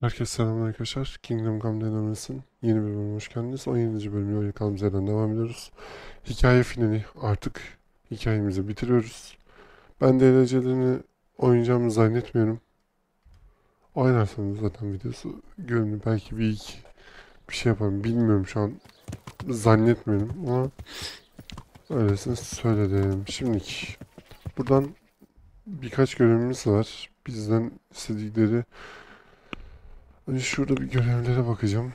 Herkese selamlar arkadaşlar. Come Deliverance'ın yeni bir bölümüne hoş geldiniz. 17. bölümüyle kaldığımız yerden devam ediyoruz. Hikaye finali. Artık hikayemizi bitiriyoruz. Ben de derecelerini oynayacağımı zannetmiyorum. Oynarsanız zaten videosu görünür. Belki bir şey yaparım. Bilmiyorum şu an. Zannetmiyorum ama öylesine söyledim. Şimdilik buradan birkaç görevimiz var. Bizden istedikleri. Önce şurada bir görevlere bakacağım.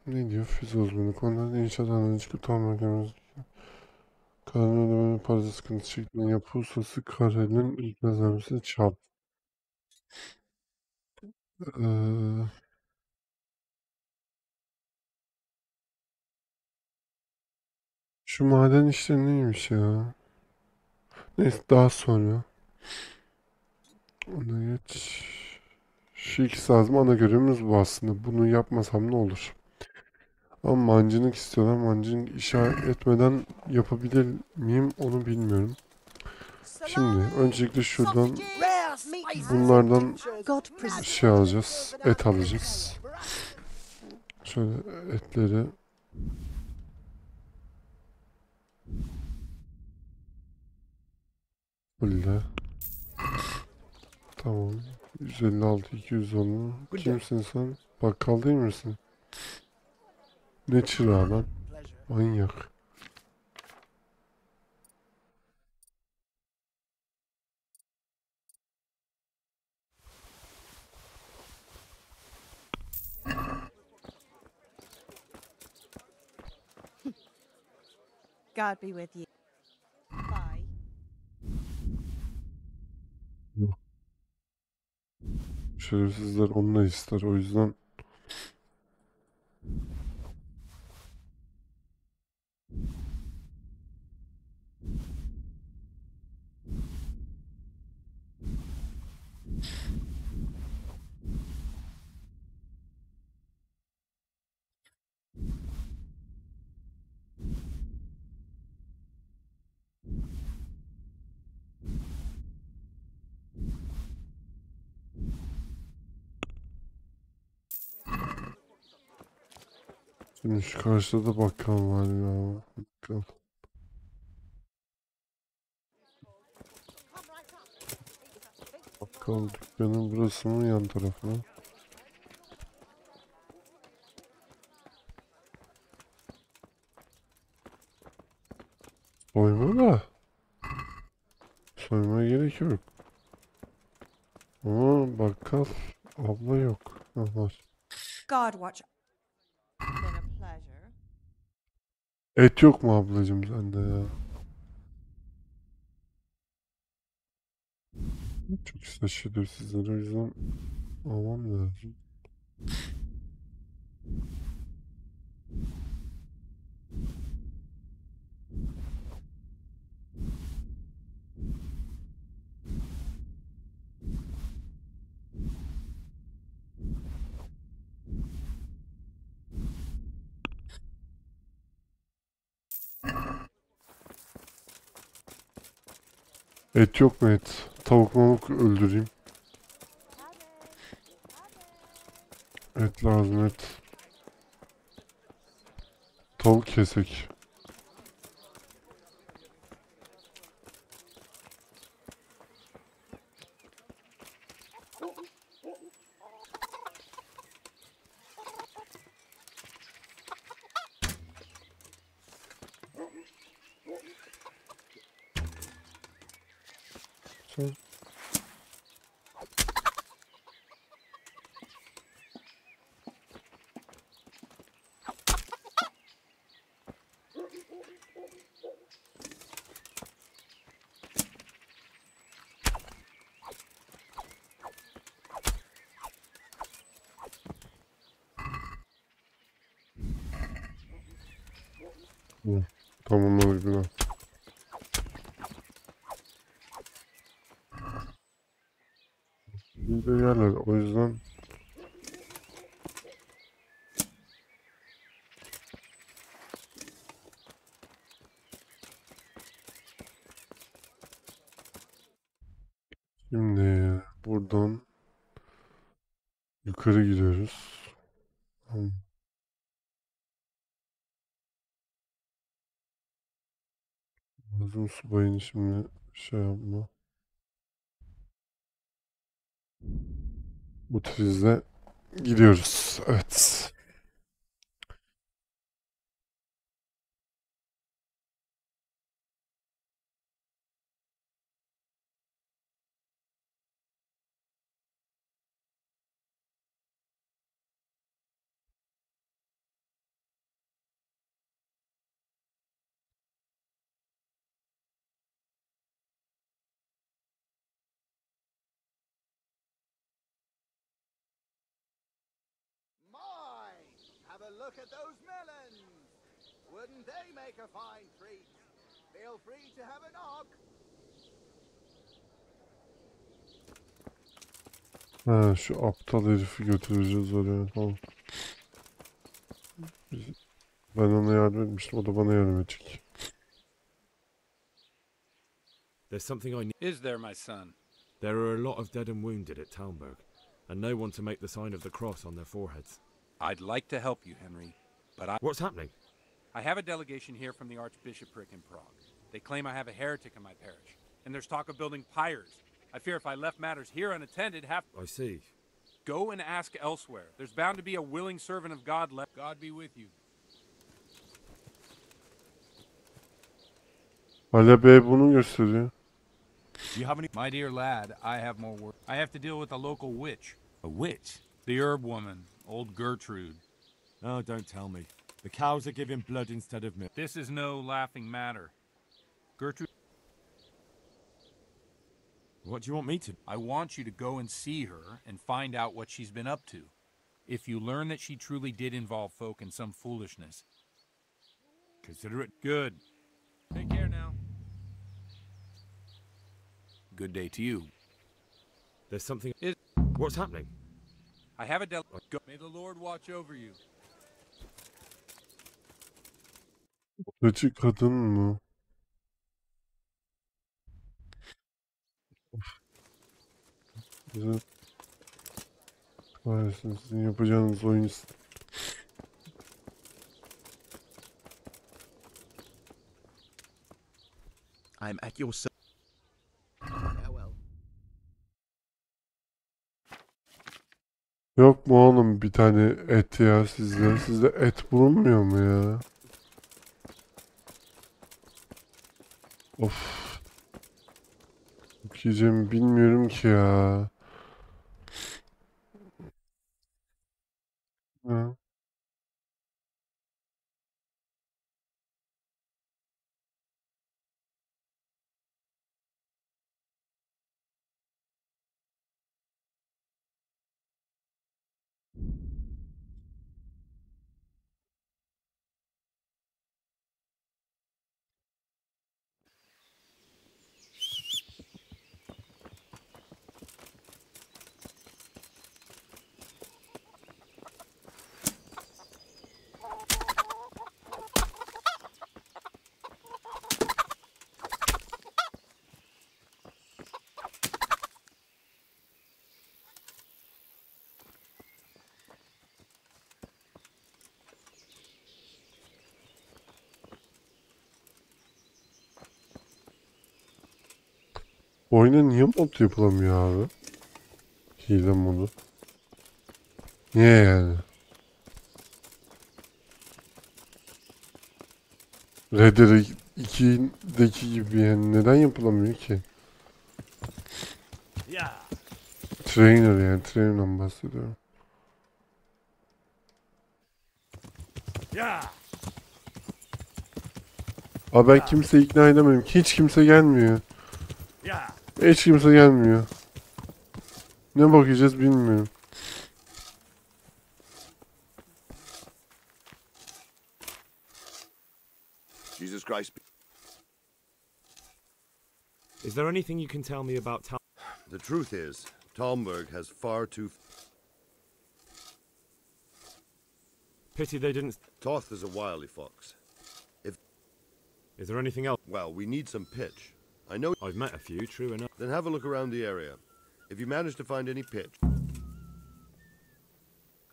Ne diyor? Füze uzmanı. Konularda inşaat analitik tamamlayamayız. Karenin ödemenin parası sıkıntı çektiğinde yapı ustası karenin ilk malzemesini çal. Ee, şu maden işleri neymiş ya? Neyse daha sonra. Ona geç. Şu ikisi lazım. Ana görevimiz bu aslında. Bunu yapmasam ne olur? Ama mancınık istiyorlar. Mancınık işaret etmeden yapabilir miyim onu bilmiyorum. Şimdi öncelikle şuradan bunlardan şey alacağız. Et alacağız. Şöyle etleri fulle. Tamam. 156 210. Kimsin sen? Bakkal değil misin? Ne çırağı lan? Manyak. God be with you. Bye. Şerefsizler onunla ister. O yüzden şimdi şu karşıda da bakkal var ya. Bakkal. Bakkal dükkanı burası mı yan tarafı mı? Soyma da. Soymaya gerek yok. Ama bakkal abla yok. Ha, var. God watch. Been a pleasure. Et yok mu ablacığım sende ya? Çok isteşiyor sizlere o yüzden almam lazım. Et yok mu et? Tavuk mavuk öldüreyim. Et lazım et. Tavuk kesek. Sen Hı. Tamamladık bile. Bir de yerler. O yüzden şimdi buradan Yukarı gidiyoruz. Tamam. Lazım subayını şimdi şey yapma. Bu trizle gidiyoruz. Evet. My, have a look at those melons. Wouldn't they make a fine treat? Feel free to have a knock. Ha, şu aptal herifi götüreceğiz oraya. Tamam. Ben ona yardım etmiştim. O da bana yardım edecek. There's something I need. Is there, my son? There are a lot of dead and wounded at Talmberg, and no one to make the sign of the cross on their foreheads. I'd like to help you, Henry, but What's happening? I have a delegation here from the Archbishopric in Prague. They claim I have a heretic in my parish, and there's talk of building pyres. I fear if I left matters here unattended, I see. Go and ask elsewhere. There's bound to be a willing servant of God left. God be with you. Hala Bey bunu gösteriyor. Do you have any? My dear lad, I have more work. I have to deal with a local witch. A witch? The herb woman, old Gertrude. Oh, don't tell me. The cows are giving blood instead of milk. This is no laughing matter. Gertrude, What do you want me to? I want you to go and see her and find out what she's been up to. If you learn that she truly did involve folk in some foolishness, consider it good. Take care now. Good day to you. There's something. Is What's happening? I have a go. May the Lord watch over you. Odacı kadın mı? Bize kahretsin, sizin yapacağınız oyun. I'm at your service. Farewell. Yok mu oğlum bir tane et ya sizde? Sizde et bulunmuyor mu ya? Of. Çok yiyeceğimi bilmiyorum ki ya. Ha. Bu oyuna niye mod yapılamıyor abi? Hile modu. Niye yani? Red Dead 2'deki gibi yani neden yapılamıyor ki? Trainer yani trainer'dan bahsediyorum. Abi ben kimseyi ikna edemedim. Hiç kimse gelmiyor. Hiç kimse gelmiyor. Ne bakacağız bilmiyorum. Jesus Christ. Is there anything you can tell me about The truth is, Talmberg has far too... Pity they didn't. Toth is a wily fox. Is there anything else? Well, we need some pitch. I know... I've met a few, true enough. Then have a look around the area. If you manage to find any pitch...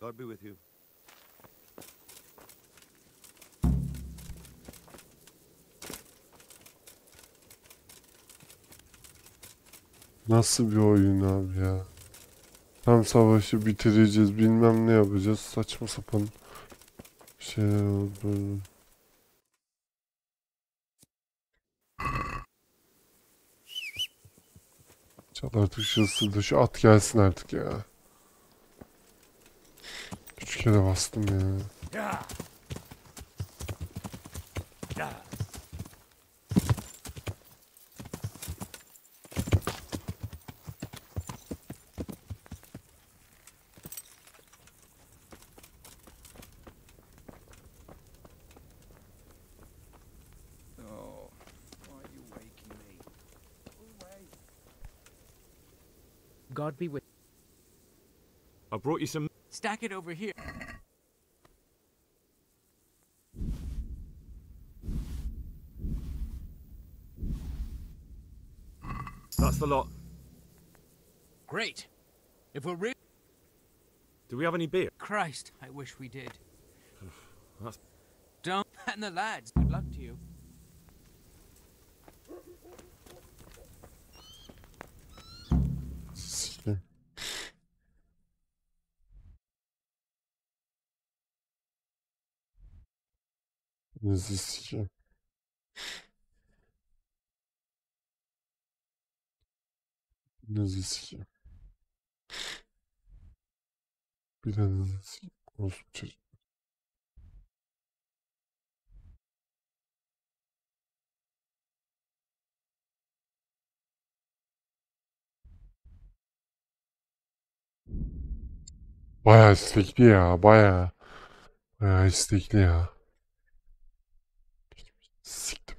God be with you. Nasıl bir oyun abi ya? Tam savaşı bitireceğiz, bilmem ne yapacağız. Saçma sapan şeyler oldu. Çal artık şu at gelsin artık ya. 3 kere bastım ya. Oh, why are you waking me? Away. God be with. I brought you some. Stack it over here. That's the lot. Great. If we're real. Do we have any beer? Christ, I wish we did. That's. Don't. And the lads. Good luck to you. Sikeyim. Nezi sikeyim. Nezi sikeyim. Bir de nezi sikeyim. Olsun çocuk. Bayağı istekli ya. Bayağı istekli ya. Siktim.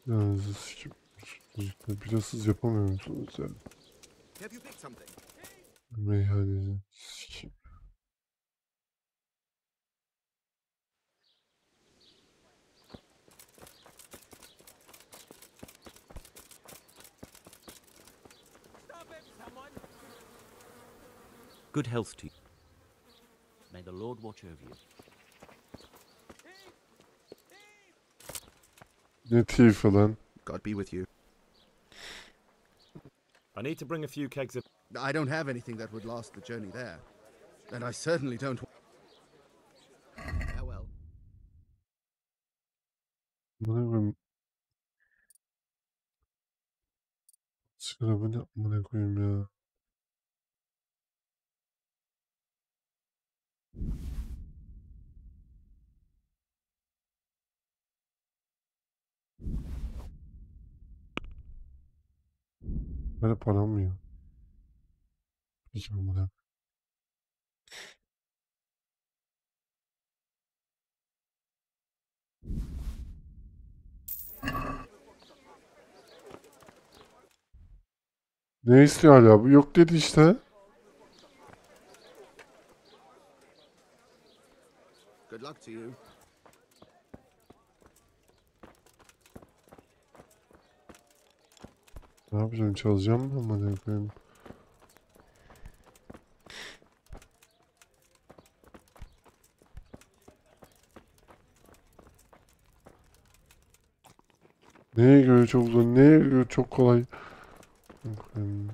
Nezi sikeyim. Çocuklar biraz hız yapamıyor musunuz ya? Have you picked something? Meyhaneci sikeyim. Good health to you. May the Lord watch over you. Ne tifi lan? God be with you. I need to bring a few kegs of. I don't have anything that would last the journey there. And I certainly don't. Farewell. Amına koyayım. Sigara bu ne amına koyayım ya. Böyle param mı ya? Peki amına. Ne istiyor hala bu? Yok dedi işte. Good luck to you. Ne yapacağım? Çalacağım mı amına koyayım? Neye göre çok zor? Neye göre çok kolay? Bakayım.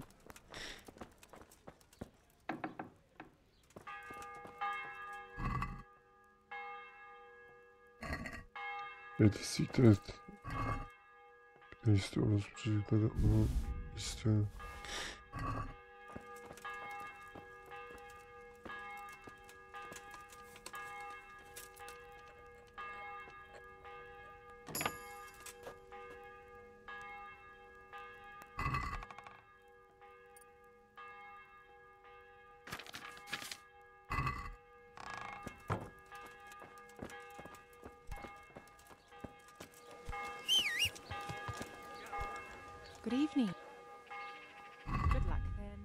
Evet, siktir et. Ne istiyoruz bu çocukları? Onu istiyorum. Good evening. Good luck then.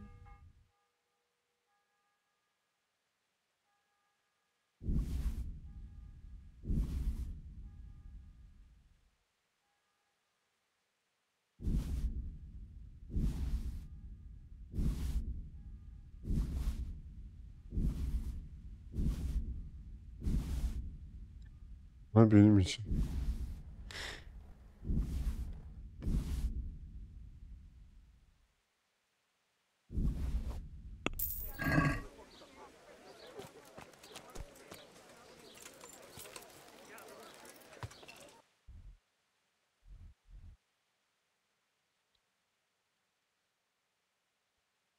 Ama benim için.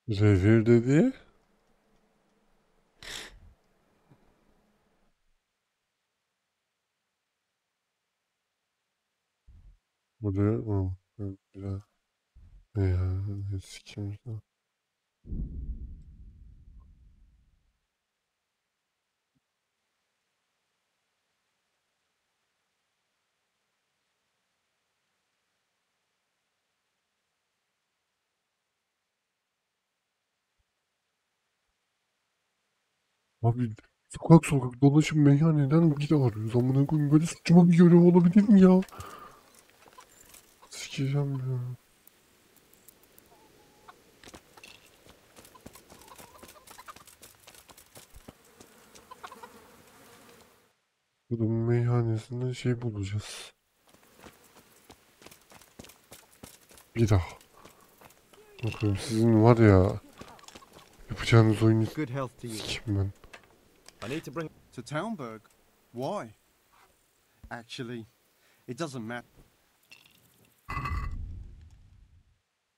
Revir dedi. Buraya mı? Güzel. Ne ya? Ne sikim. Abi sokak sokak dolaşıp meyhaneden biri arıyoruz. Amına koyayım, böyle saçma bir görev olabilir mi ya? Sikeceğim ya. Bunun meyhanesinde şey bulacağız. Bir daha. Bakıyorum sizin var ya, yapacağınız oyunu Good health to you. sikim ben. I need to bring. To Townburg? Why? Actually, it doesn't matter.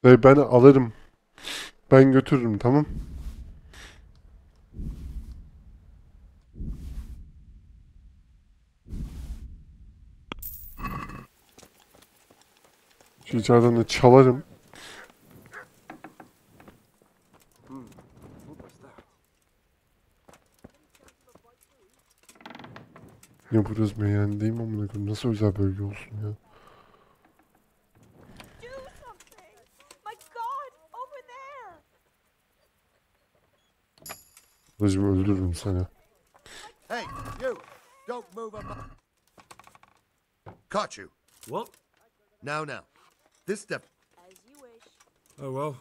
Ve ben alırım. Ben götürürüm, tamam. Şu içeriden de çalarım. Ya burası meyhanedeyim amına koyayım. Nasıl özel bölge olsun ya? Do something! My God, over there! Bacım öldürürüm seni. Hey, you! Don't move a mu- Caught you. What? Now. This step. As you wish. Oh well.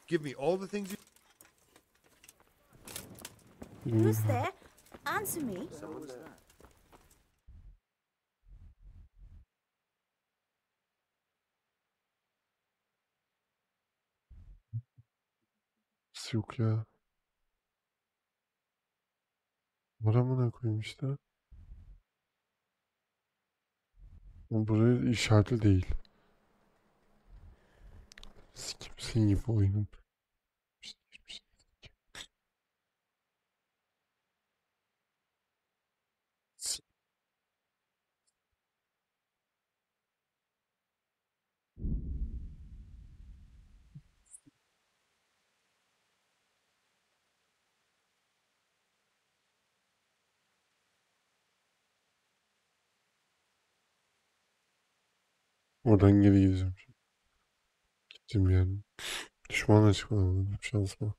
Give me all the things you. Who's there? Answer me. Nasıl yok ya? Var amına koyayım işte. Ama buraya işaretli değil. Sikimsin gibi oyunun. Oradan geri gideceğim şimdi. Gittim yani. Düşmanla çıkmadım. Şansıma.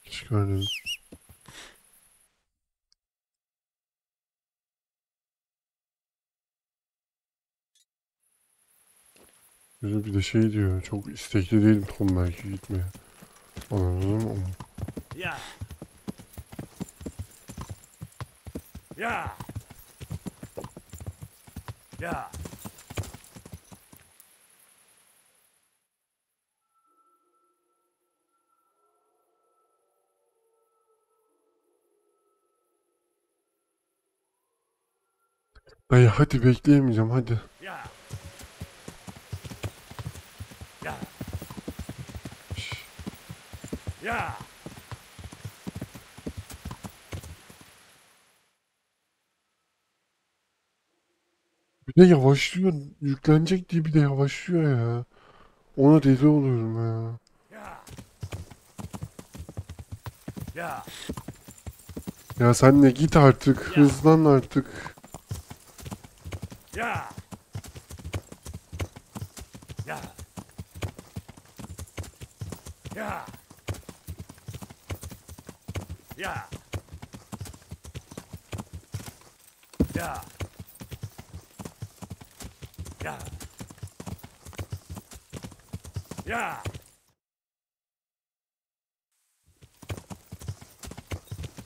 Hiç görmedim. Bir de şey diyor. Çok istekli değilim Tom belki gitmeye. Anladın mı? Yeah. Yeah. Yeah. Dayı hadi, bekleyemeyeceğim hadi. Yeah. Yeah. Yeah. Bir de yavaşlıyor. Yüklenecek diye bir de yavaşlıyor ya. Ona deli oluyorum ya. Yeah. Yeah. Ya sen de git artık. Hızlan artık. Yeah. Yeah. Yeah. Yeah. Yeah. Yeah. Yeah.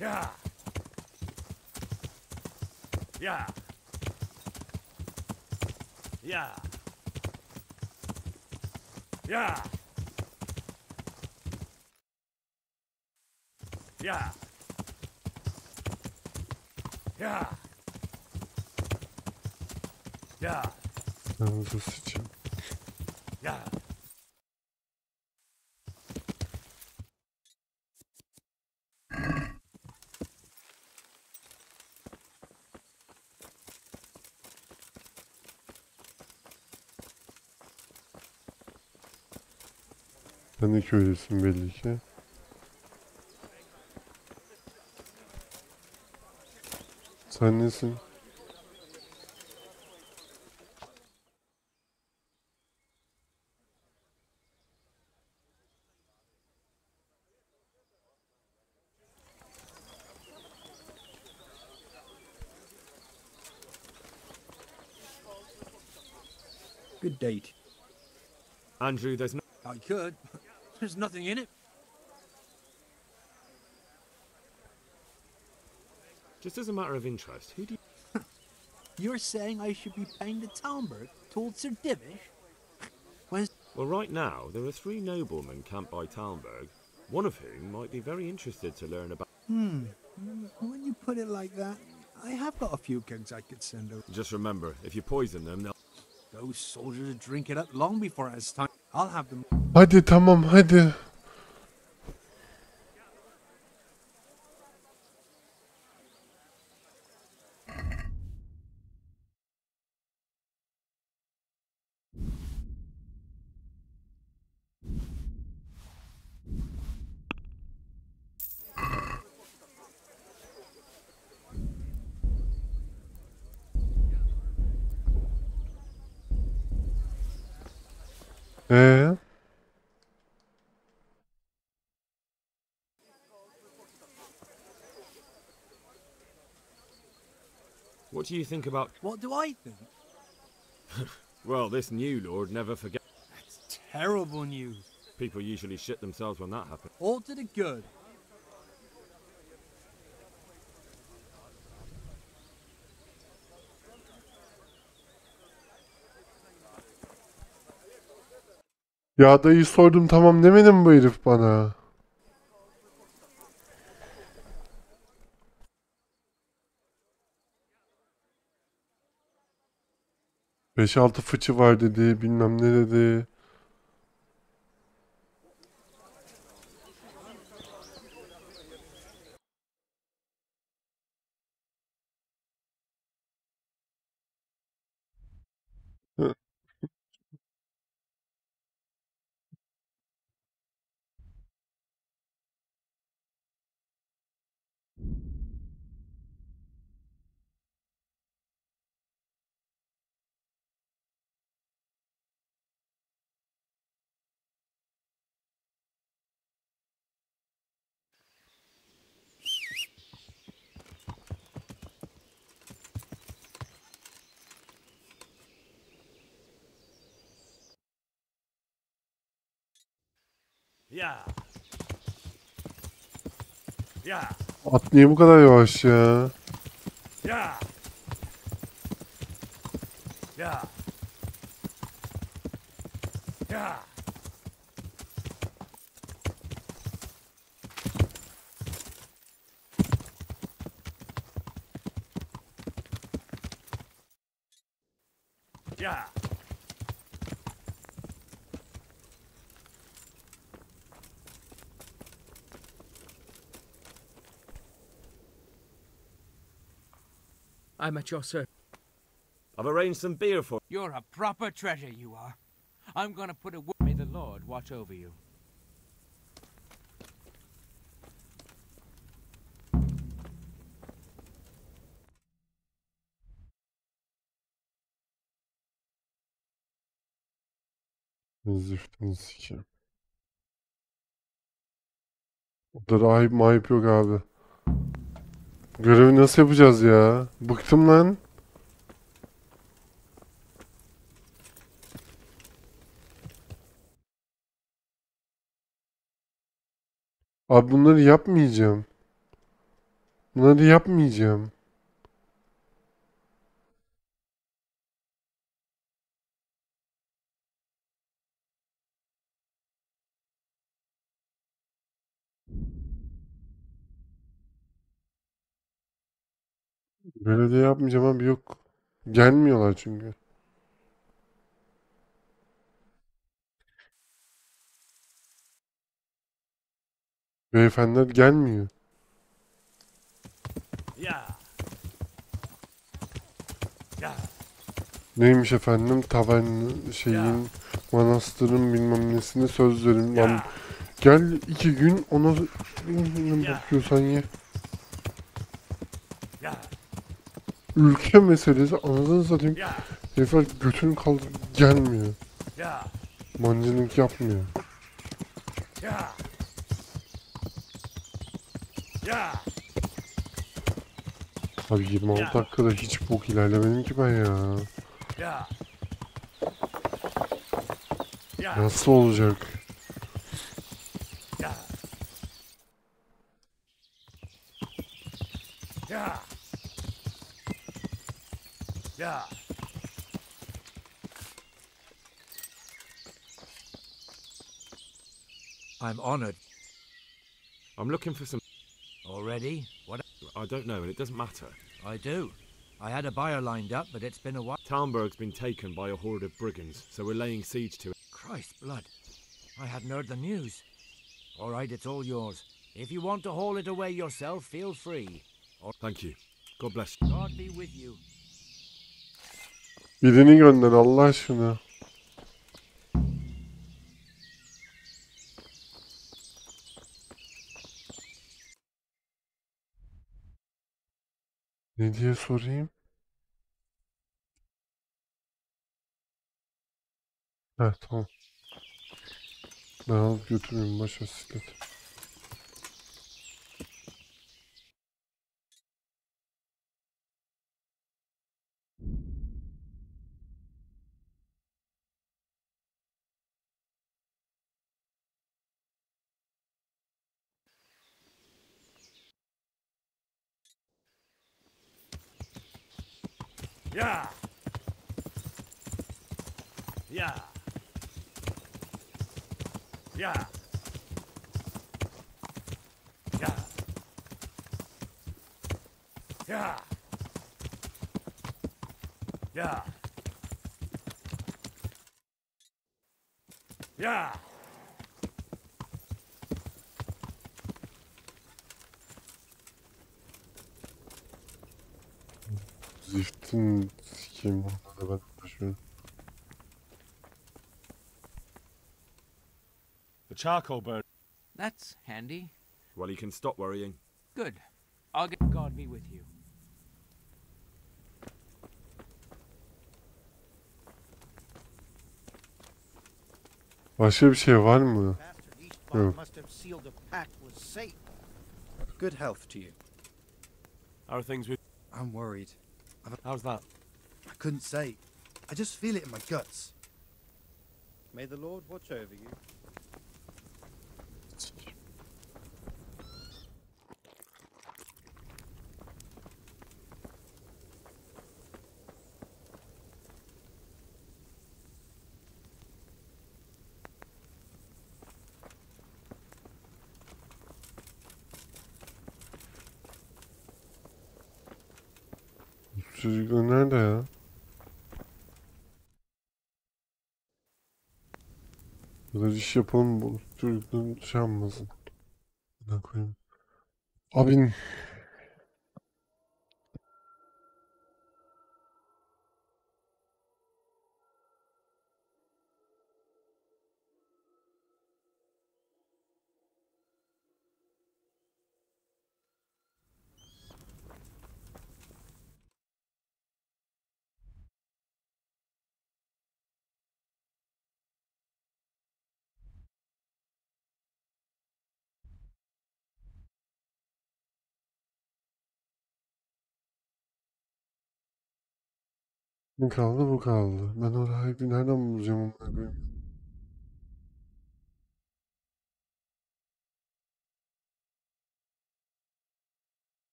Yeah. Yeah. Yeah. Yeah. Yeah. Yeah. Yeah. Yanınıza sıçayım. Yeah. Sen de köylüsün belli ki. Sen nesin? Good date. Andrew, there's no. I could. There's nothing in it. Just as a matter of interest, who do you. You're saying I should be paying the Talmberg told Sir Divish? Well, right now, there are 3 noblemen camped by Talmberg, one of whom might be very interested to learn about. When you put it like that, I have got a few kegs I could send over. Just remember, if you poison them, they'll. Those soldiers would drink it up long before it's time. I'll have them. Hadi tamam hadi. Ee? What do you think about. What do I think? Well, this new lord never forgets. That's terrible news. People usually shit themselves when that happens. All to the good. Ya dayı sordum tamam demedi mi bu herif bana? Beş altı fıçı var dedi, bilmem ne dedi. Hı. Yeah. Yeah. At niye bu kadar yavaş ya? Yeah. Yeah. Yeah. Yeah. I'm at your service. I've arranged some beer for. You're a proper treasure, you are. I'm gonna put a. May the Lord watch over you. Züftünü sikeyim. O da rahip mahip yok abi. Görevi nasıl yapacağız ya? Bıktım lan. Abi bunları yapmayacağım. Bunları yapmayacağım. Belediye yapmayacağım abi, yok. Gelmiyorlar çünkü. Beyefendiler gelmiyor. Neymiş efendim? Tavernın şeyin, manastırın bilmem nesine söz verin. Lan gel 2 gün ona bakıyorsan ye. Ülke meselesi, anasını satayım. Herifler götünü kaldırıp gelmiyor. Mancınık yapmıyor. Abi 26 dakikada hiç bok ilerlemedim ki ben ya. Nasıl olacak? I'm honored. I'm looking for some. Already? What? I don't know, and it doesn't matter. I do. I had a buyer lined up, but it's been a while. Talmberg's been taken by a horde of brigands, so we're laying siege to it. Christ blood. I hadn't heard the news. All right, it's all yours. If you want to haul it away yourself, feel free. Thank you. God bless you. God be with you. Birini gönder Allah aşkına. Ne diye sorayım? Heh, tamam. Ben alıp götüreyim başa siklet. Yeah. Yeah. Yeah. Yeah. Yeah. Yeah. Yeah. Ziftin sikeyim onları, ben uğraşıyorum. The charcoal burn. That's handy. Well, you can stop worrying. Good. I'll get God be with you. Başka bir şey var mı? Bastard East Yeah. Bond must have sealed the pact was safe. Good health to you. How are things with? I'm worried. How's that? I couldn't say. I just feel it in my guts. May the Lord watch over you. Çocuklar nerede ya? Kadar iş yapalım, bu çocukların şey yapmasın. Ne koyayım? Abin. Ne kaldı, bu kaldı. Ben o rahibi nereden bulacağım onu koyayım?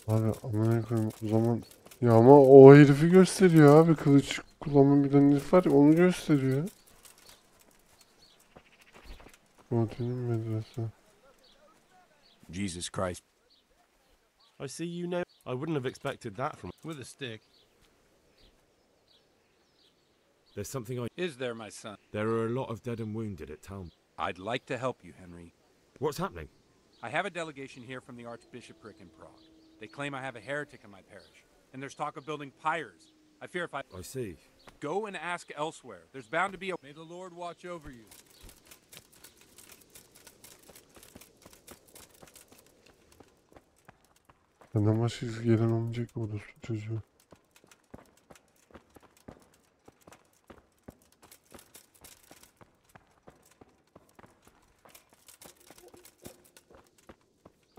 Abi amına koyayım, o zaman Ya ama o herifi gösteriyor abi. Kılıç kullanan bir tane herif var ya, onu gösteriyor. Odin'in medresi. Jesus Christ. I see you know. I wouldn't have expected that from. With a stick. There's something I... Is there, my son? There are a lot of dead and wounded at town. I'd like to help you, Henry. What's happening? I have a delegation here from the Archbishopric in Prague. They claim I have a heretic in my parish, and there's talk of building pyres. I fear if I see. go and ask elsewhere, there's bound to be a... May the Lord watch over you. Benden başka gelen olmayacak orası çocuğu.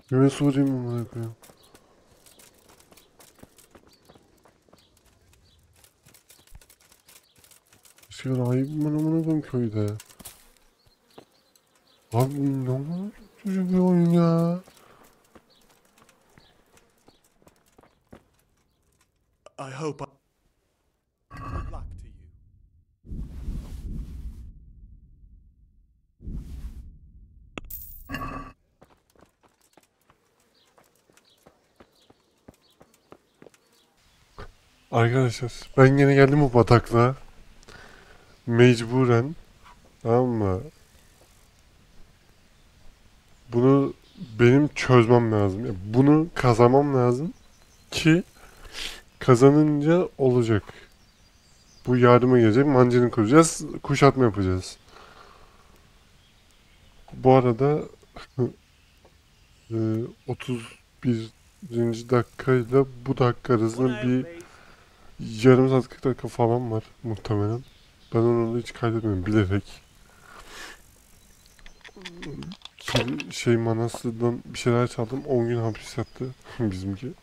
Kime sorayım amına koyayım? Şey rahibim ben amına koyayım köyde. Abi bu ne amına çocuk bir oyun ya. I hope good luck to you. Arkadaşlar ben yine geldim bu bataklığa. Mecburen. Tamam mı? Bunu benim çözmem lazım. Yani bunu kazanmam lazım ki kazanınca olacak. Bu yardıma gelecek. Mancını kuracağız. Kuşatma yapacağız. Bu arada 31. dakikayla bu dakika arasında bir yarım saat 40 dakika falan var muhtemelen. Ben onu da hiç kaydetmedim bilerek. Şey Manastır'dan bir şeyler çaldım. 10 gün hapis yattı bizimki.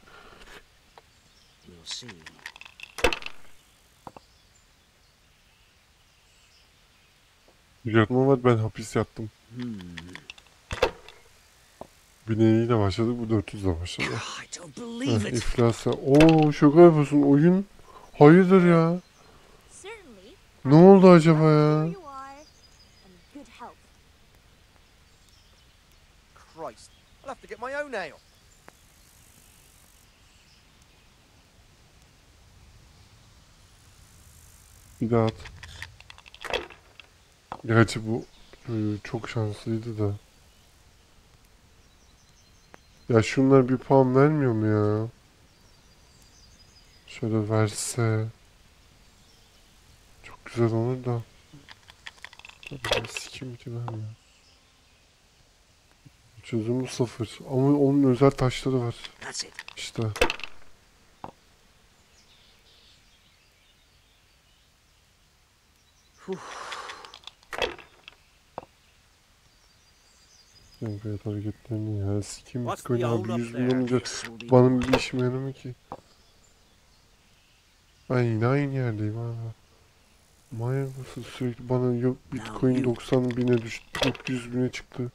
Yatma var, ben hapis yattım. Bineğiyle başladık, bu 400 ile başladı. İflas ya. Ooo şaka yapıyorsun, oyun. Hayırdır ya? Ne oldu acaba ya? Christ, I'll have to get my own ale. Bir daha at. Gerçi bu çok şanslıydı da. Ya şunlar bir puan vermiyor mu ya? Şöyle verse. Çok güzel olur da. Tabii sikim ki vermiyor. Çözümü 0. Ama onun özel taşları var. İşte. Fiyat hareketlerini ya sikim Bitcoin abi 100 milyon olunca bana bir işime yaramıyor ki. Ben yine aynı yerdeyim abi. Manyak mısın, sürekli bana yok Bitcoin 90 bine düştü, yok 100 bine çıktı.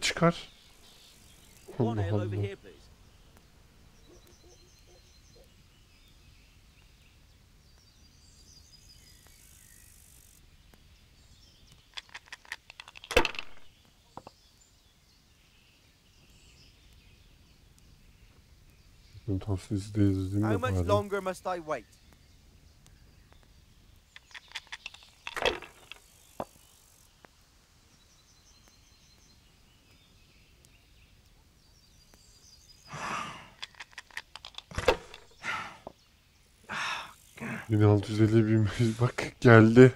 Çıkar. Allah Allah. Tavsiyesi değil How mi much bari? longer must I wait? Yine 650 bin bak geldi.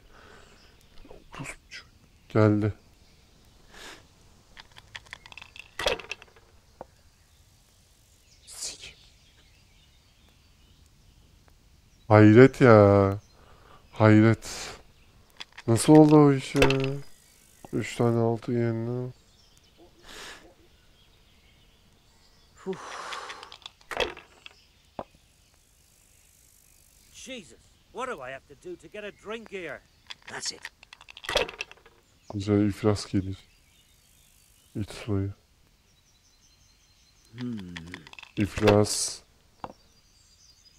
Geldi. Hayret ya. Hayret. Nasıl oldu o iş ya? 3 tane 6 yerine. Jesus, what do I have to do to get a drink here? That's it. Güzel iflas gelir. İç suyu. İflas.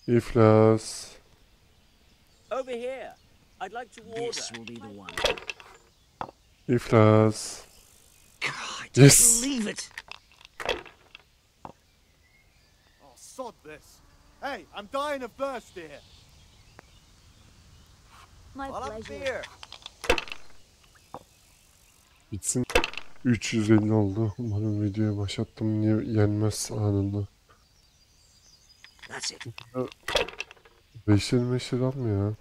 İflas. Over here. I'd like to order. This will be the one. İflas. God, Yes. believe it. Oh, sod this. Hey, I'm dying of thirst here. My I'll have a pleasure. beer. Bitsin. 350 oldu. Umarım videoya başlattım niye yenmez anında. That's it. 5'leri almıyor ya.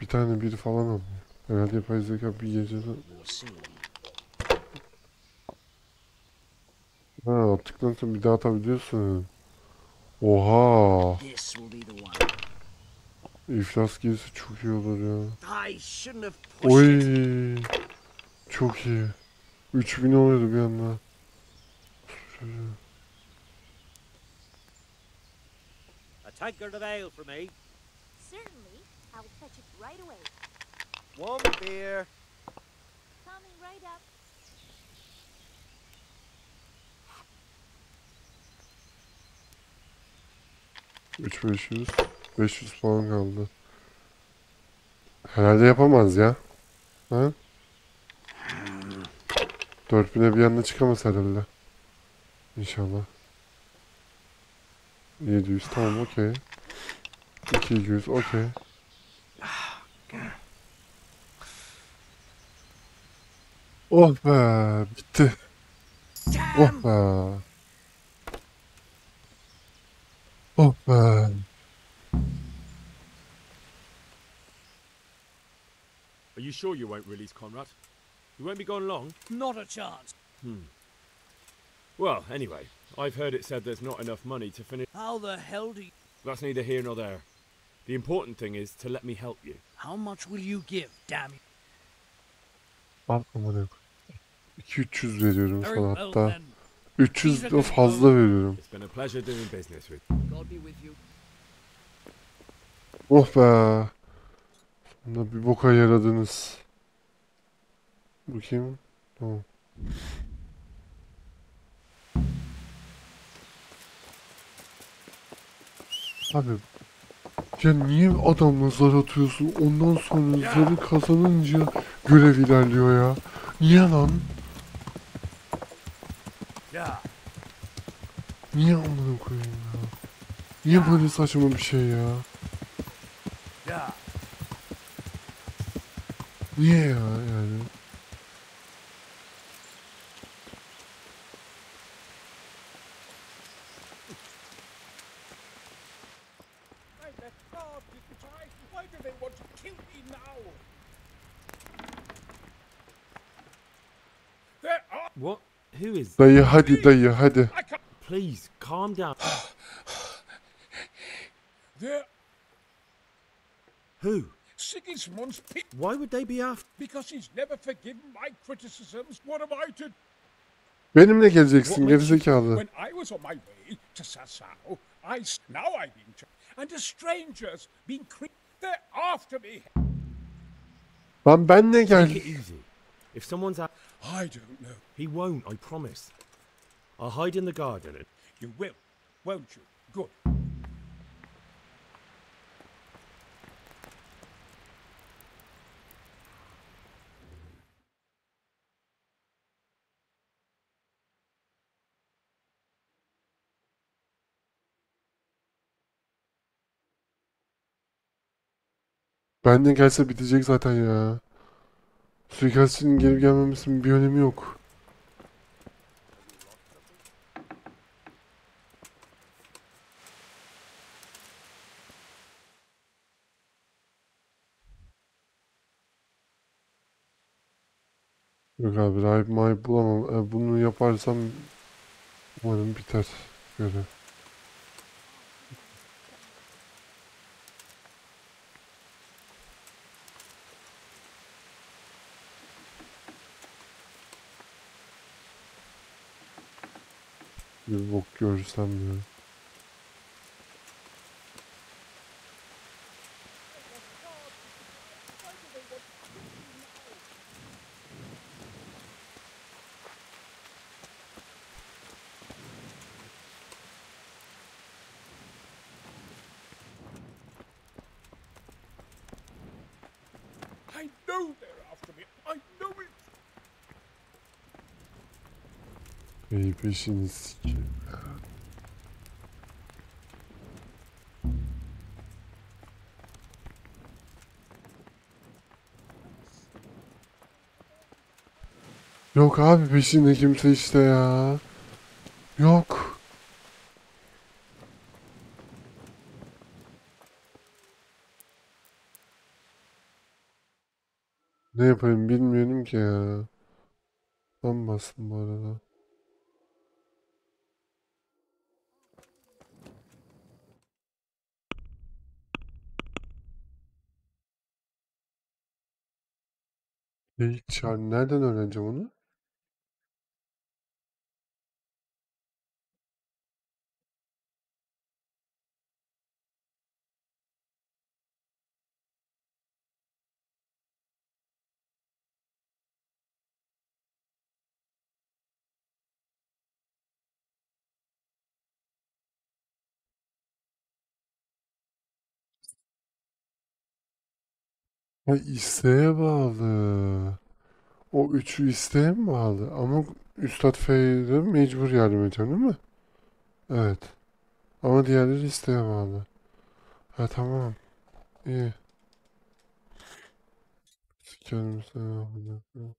Bir tane biri falan almıyor. Herhalde yapay zeka bir gecede. We'll see. Ha, attıktan sonra bir daha atabiliyorsun. Oha. This will be the one. İflas gelirse çok iyi olur ya. I shouldn't have pushed it. Oy. Çok iyi. 3000 oluyordu bir anda. A tankard of ale for me. Certainly. I'll fetch it right away. One beer. Coming right up. Üç 500 falan kaldı. Herhalde yapamaz ya. Ha? 4000'e bir anda çıkamaz herhalde. İnşallah. 700 tamam okey. 200 okey. Oh be bitti. Oh be. Oh be. Are you sure you won't release Conrad? You won't be gone long? Not a chance. Well, anyway, I've heard it said there's not enough money to finish. How the hell do you... That's neither here nor there. The important thing is to let me help you. How much will you give, damn you? Al amına koy. 200 veriyorum Very sana well hatta. then. 300 de fazla veriyorum. It's been a pleasure doing business with God be with you. Oh be. Sonunda bir boka yaradınız. Bakayım. Tamam. Abi ya niye adamla zar atıyorsun? Ondan sonra zarı kazanınca görev ilerliyor ya. Niye lan? Yeah. Niye amına koyayım ya? Niye böyle saçma bir şey ya? Yeah. Niye ya yani? Why do they want to kill me now? There are... What? Who is... Dayı hadi dayı hadi. I can't... Please, calm down. There... Who? Sigismund's pit... Why would they be after... Because he's never forgiven my criticisms. What am I to... Benimle geleceksin gerizekalı. When I was on my way to Sassau, now I've been... And a stranger's been They're after me. Lan benle gel. Take it easy. If someone's out... I don't know. He won't, I promise. I'll hide in the garden and... You will, won't you? Good. Benle gelse bitecek zaten ya. Suikastçının gelip gelmemesinin bir önemi yok. Yok abi rahip mahip bulamam. Bunu yaparsam umarım biter görev. Bir bok görsem ya. I know they're after me. I know it. Bey peşini sikeyim. Yok abi peşinde kimse işte ya. Yok. Ne yapayım bilmiyorum ki ya. Ben bastım bu arada. Nereden öğreneceğim onu? Ha isteğe bağlı. O üçü isteğe mi bağlı? Ama Üstad F'ye mecbur yardım edeceğim değil mi? Evet. Ama diğerleri isteğe bağlı. Ha tamam. İyi. Sikerim seni.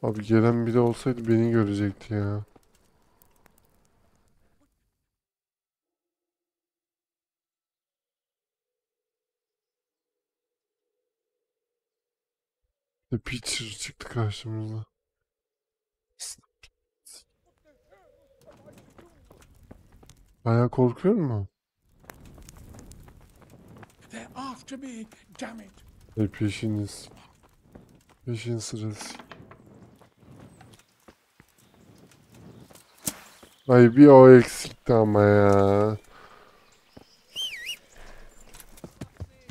Abi gelen biri olsaydı beni görecekti ya. Bir pitcher çıktı karşımıza. Bayağı korkuyor mu? They're after me. Damn it. Peşiniz. Peşin sırası. Ay bir o eksikti ama ya.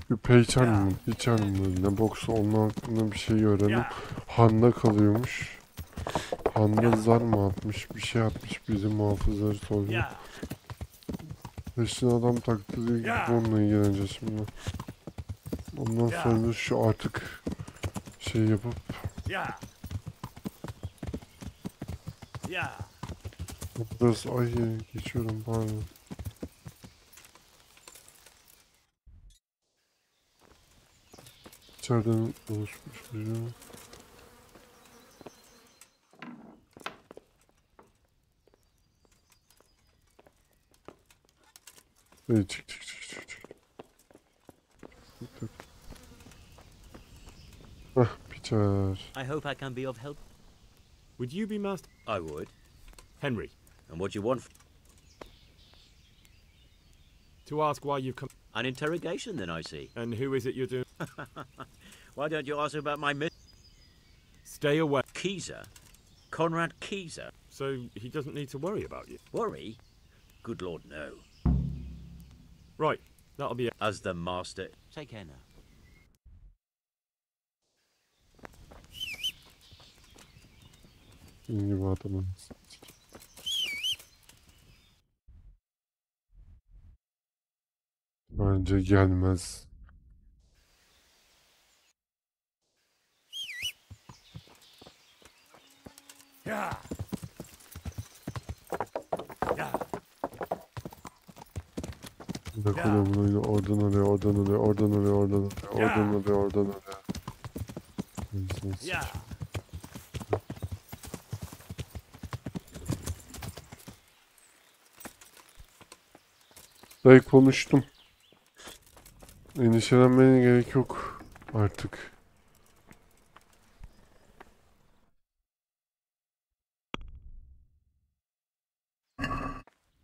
Bir Peyçer mi? Peyçer mi? Ne boksu onun hakkında bir şey öğrendim. Handa kalıyormuş. Handa zar mı atmış? Bir şey atmış. Bizim muhafızları sordu. Peşin adam taktı diyor ki onunla ilgileneceğiz şimdi. Ondan sonra şu artık şey yapıp burası ay geçiyorum pardon. İçeriden oluşmuş bir şey. Evet çık. Hah piçer. I hope I can be of help. Would you be master? I would. Henry, And what you want? to ask why you've come. An interrogation, then, I see. And who is it you're doing? Why don't you ask about my Stay away. Keyser? Conrad Keyser? So he doesn't need to worry about you. Worry? Good Lord, no. Right, that'll be it. As the master... Take care now. İyi gibi adamı. Bence gelmez. Ne kadar bunu oradan oraya. Dayı konuştum. Endişelenmene gerek yok artık.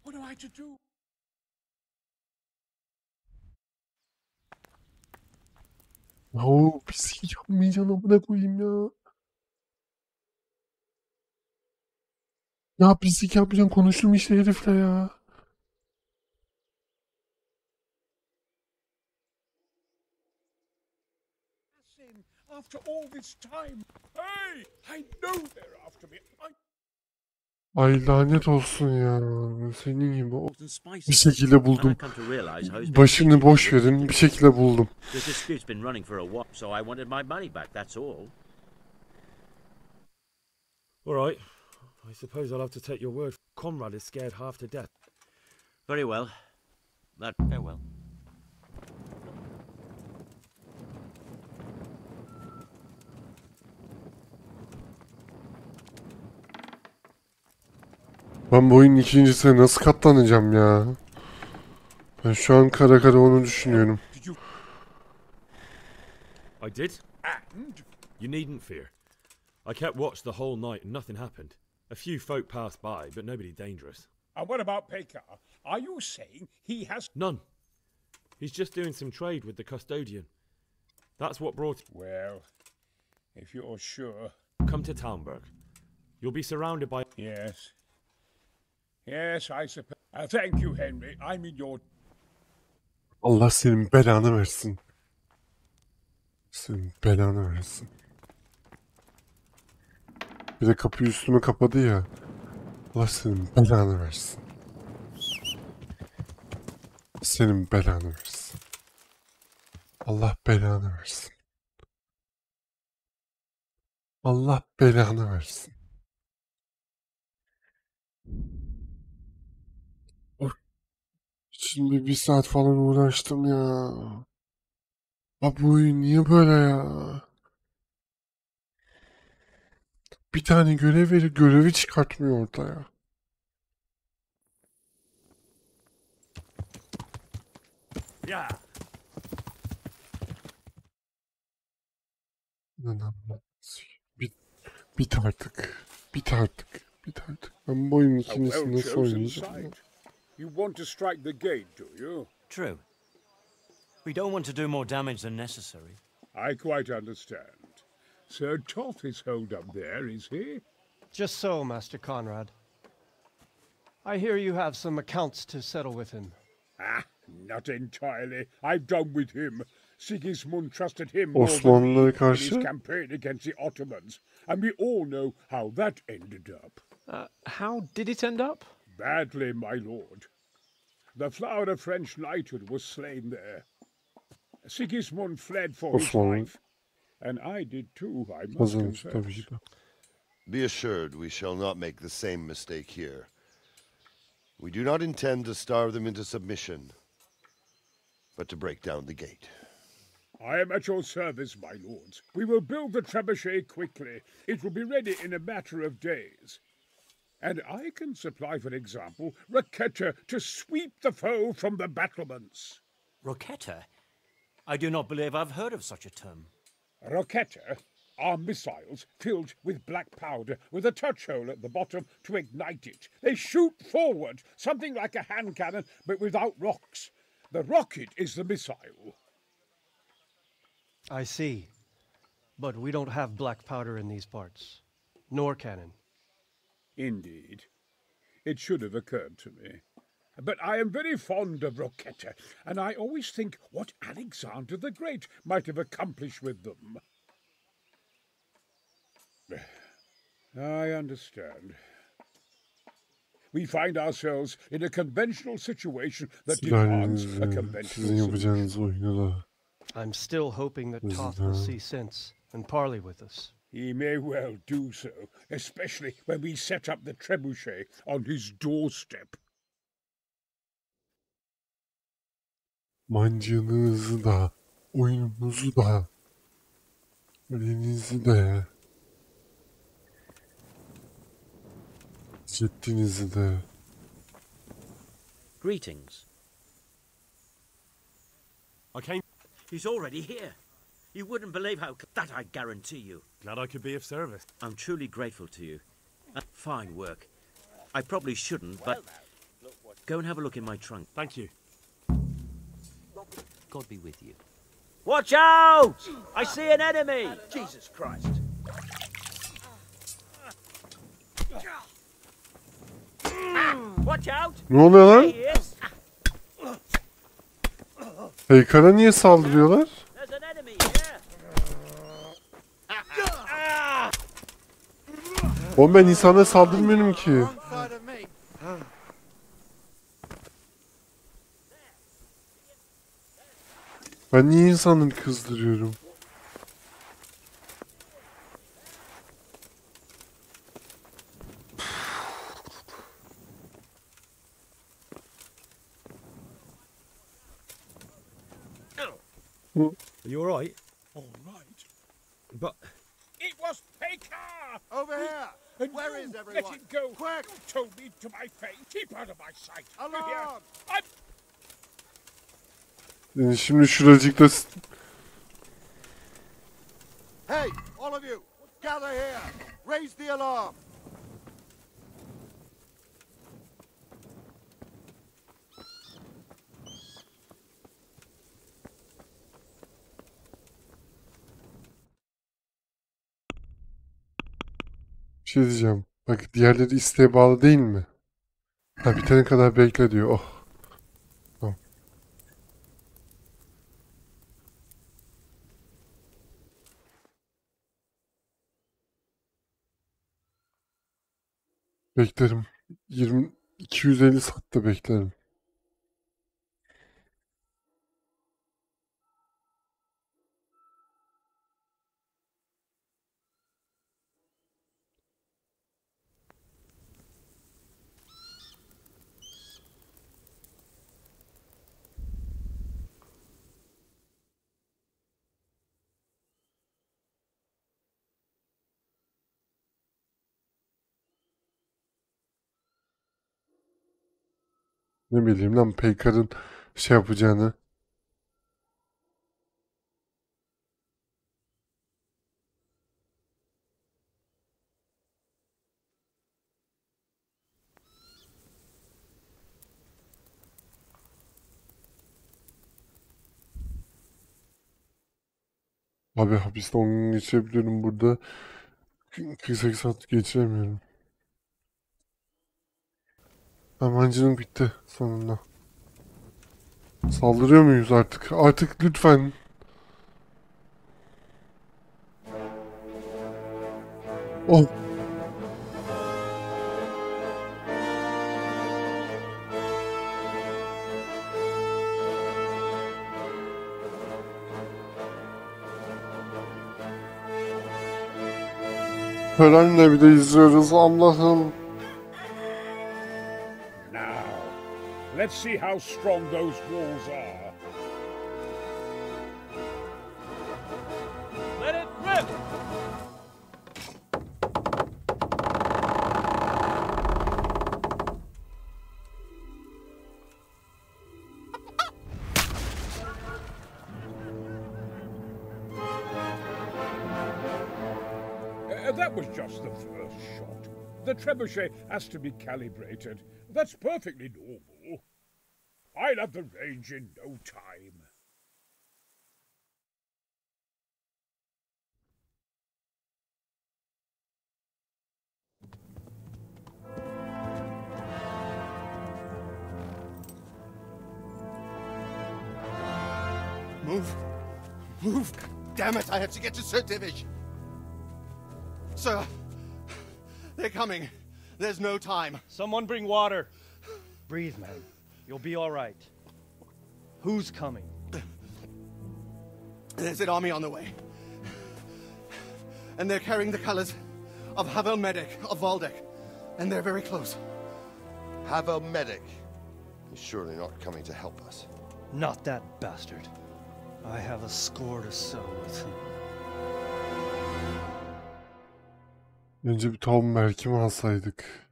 What am I to do? Yahu pislik yapmayacaksın amına koyayım ya. Ya pislik yapmayacaksın, konuştum işte herifle ya. After all this time, hey, I know they're after me. Ay lanet olsun ya. Senin gibi bir şekilde buldum. Başını boş verin, bir şekilde buldum. The dispute's been running for a while, so I wanted my money back, that's all. All right. I suppose I'll have to take your word. Conrad is scared half to death. Very well. Farewell. Ben bu oyunun ikincisine nasıl katlanacağım ya? Ben şu an kara kara onu düşünüyorum. I did? And? You needn't fear. I kept watch the whole night and nothing happened. A few folk passed by, but nobody dangerous. And what about Pekar? Are you saying he has... None. He's just doing some trade with the custodian. That's what brought... Well, if you're sure... Come to Talmberg. You'll be surrounded by... Yes. Yes, I suppose. Thank you, Henry. I'm in your... Allah senin belanı versin. Senin belanı versin. Bir de kapıyı üstüme kapadı ya. Allah senin belanı versin. Senin belanı versin. Allah belanı versin. Allah belanı versin. Şimdi bir saat falan uğraştım ya. Abi bu oyun niye böyle ya? Bir tane görev verip görevi çıkartmıyor ortaya. Ya. Bit artık. Bit artık. Bit artık. Ben bu oyunun ikincisini nasıl oynayacağım? You want to strike the gate, do you? True. We don't want to do more damage than necessary. I quite understand. Sir Toth is holed up there, is he? Just so, Master Conrad. I hear you have some accounts to settle with him. Ah, not entirely. I've done with him. Sigismund trusted him more Osmanlılara than me in karşı his campaign against the Ottomans, and we all know how that ended up. How did it end up? Badly, my lord. The flower of French knighthood was slain there. Sigismund fled for his life, and I did too, I must confess. Be assured we shall not make the same mistake here. We do not intend to starve them into submission, but to break down the gate. I am at your service, my lords. We will build the trebuchet quickly. It will be ready in a matter of days. And I can supply, for example, Roquetta to sweep the foe from the battlements. Roquetta? I do not believe I've heard of such a term. Roquetta are missiles filled with black powder with a touch hole at the bottom to ignite it. They shoot forward, something like a hand cannon, but without rocks. The rocket is the missile. I see. But we don't have black powder in these parts. Nor cannon. Indeed. It should have occurred to me. But I am very fond of Roquetta, and I always think what Alexander the Great might have accomplished with them. I understand. We find ourselves in a conventional situation that demands a conventional solution. I'm still hoping that Toth will see sense and parley with us. He may well do so, especially when we set up the trebuchet on his doorstep. Mancınızı da, oyununuzu da, ölenizi de, ceddinizi de. Greetings. I came... He's already here. You wouldn't believe how... That I guarantee you. Glad I could be of service. I'm truly grateful to you. Fine work. I probably shouldn't, but... Go and have a look in my trunk. Thank you. God be with you. Watch out! I see an enemy! Jesus Christ. Watch out! Ne oluyor lan? There he is. Peykar'a niye saldırıyorlar? There's an enemy here. Oğlum ben insana saldırmıyorum ki. Wrong side of me. Ben niye insanları kızdırıyorum? Are you alright? All right. But It was Pekar! Over here. And Where you is let everyone? it go. Quick. You told me to my face. Keep out of my sight. You hear? Alarm. I'm Yani şimdi şuracıkta Hey, all of you, gather here. Raise the alarm. bir şey diyeceğim. Bak diğerleri isteğe bağlı değil mi? Ha bitene kadar bekle diyor. Oh. Tamam. Beklerim. 250 saatte beklerim. Ne bileyim lan Peykar'ın şey yapacağını. Abi hapiste 10 gün geçirebiliyorum burada. 48 saat geçiremiyorum. Mancınık bitti sonunda. Saldırıyor muyuz artık? Artık lütfen. Oh. Törenle bir de izliyoruz Allah'ım. now. Let's see how strong those walls are. Let it rip! That was just the first shot. The trebuchet has to be calibrated. That's perfectly normal. I'll have the range in no time. Move. Move. Damn it, I have to get to Sir Divish. Sir, they're coming. There's no time. Someone bring water. Breathe, man. You'll be all right. Who's coming? There's an army on the way. And they're carrying the colors of Havel Medic of Valdek. And they're very close. Havel Medic. He's surely not coming to help us. Not that bastard. I have a score to settle with him. Önce bir tohum merkimi alsaydık.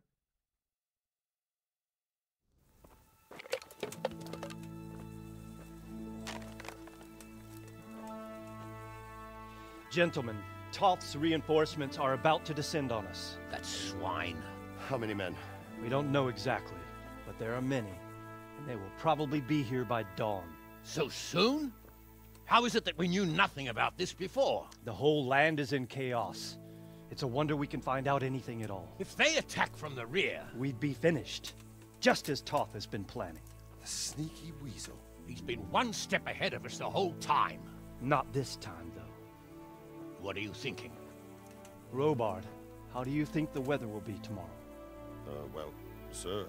Gentlemen, Toth's reinforcements are about to descend on us. That swine. How many men? We don't know exactly, but there are many, and they will probably be here by dawn. So soon? How is it that we knew nothing about this before? The whole land is in chaos. It's a wonder we can find out anything at all. If they attack from the rear... We'd be finished, just as Toth has been planning. The sneaky weasel. He's been one step ahead of us the whole time. Not this time, though. What are you thinking? Robard, how do you think the weather will be tomorrow? Well, sir,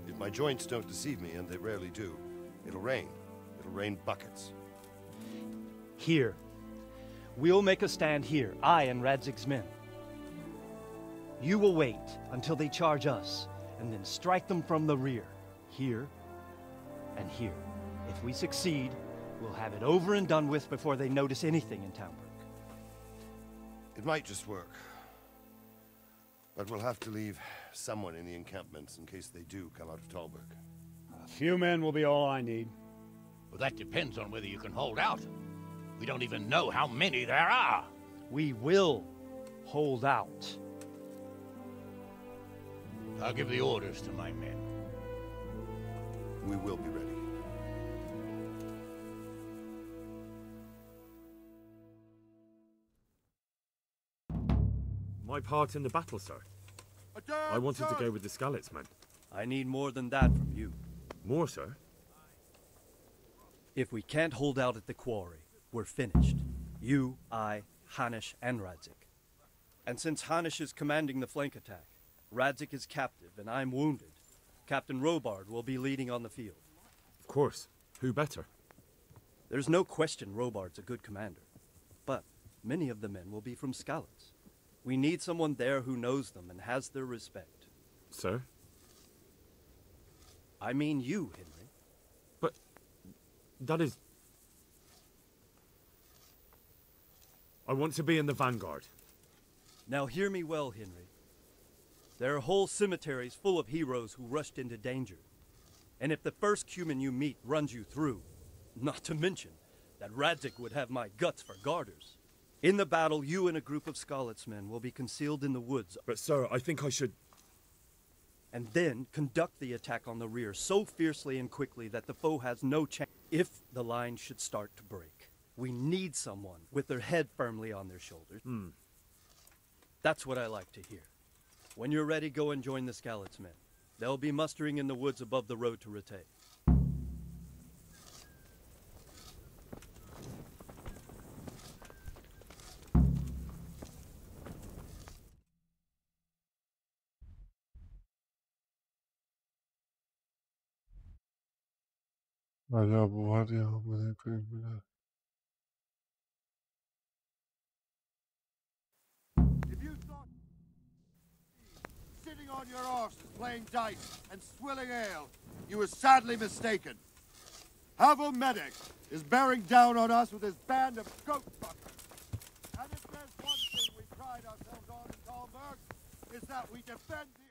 if my joints don't deceive me, and they rarely do, it'll rain. It'll rain buckets. Here. We'll make a stand here, I and Radzig's men. You will wait until they charge us, and then strike them from the rear. Here and here. If we succeed, we'll have it over and done with before they notice anything in Townburg. It might just work. But we'll have to leave someone in the encampments in case they do come out of Talberg. A few men will be all I need. Well, that depends on whether you can hold out. We don't even know how many there are. We will hold out. I'll give the orders to my men. We will be ready. My part in the battle, sir. I wanted to go with the Skalitz men. I need more than that from you. More, sir? If we can't hold out at the quarry, we're finished. You, I, Hanish, and Radzik. And since Hanish is commanding the flank attack, Radzik is captive and I'm wounded, Captain Robard will be leading on the field. Of course. Who better? There's no question Robard's a good commander. But many of the men will be from Skalitz. We need someone there who knows them and has their respect. Sir? I mean you, Henry. But that is... I want to be in the vanguard. Now hear me well, Henry. There are whole cemeteries full of heroes who rushed into danger. And if the first human you meet runs you through, not to mention that Radzik would have my guts for garters. In the battle, you and a group of Skalitz men will be concealed in the woods. But sir, I think I should... And then conduct the attack on the rear so fiercely and quickly that the foe has no chance. If the line should start to break, we need someone with their head firmly on their shoulders. That's what I like to hear. When you're ready, go and join the Skalitz men. They'll be mustering in the woods above the road to Ratay. Hala bu var ya, amına koyayım bile. If you thought sitting on your arse playing dice and swilling ale, you were sadly mistaken. Havel Medic is bearing down on us with his band of goat fuckers. And if there's one thing we pride ourselves on in Talberg, is that we defend the...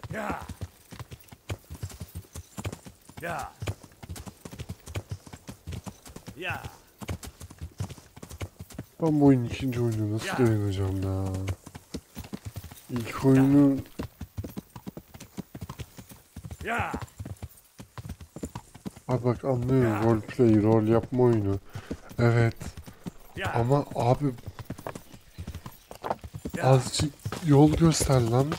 Yeah. Yeah. Yeah. Ben bu oyunun ikinci oyunu nasıl oynayacağım ya? İlk oyunu... Abi bak anlıyorum, roleplay, rol yapma oyunu. Evet. Ama abi... Azıcık yol göster lan.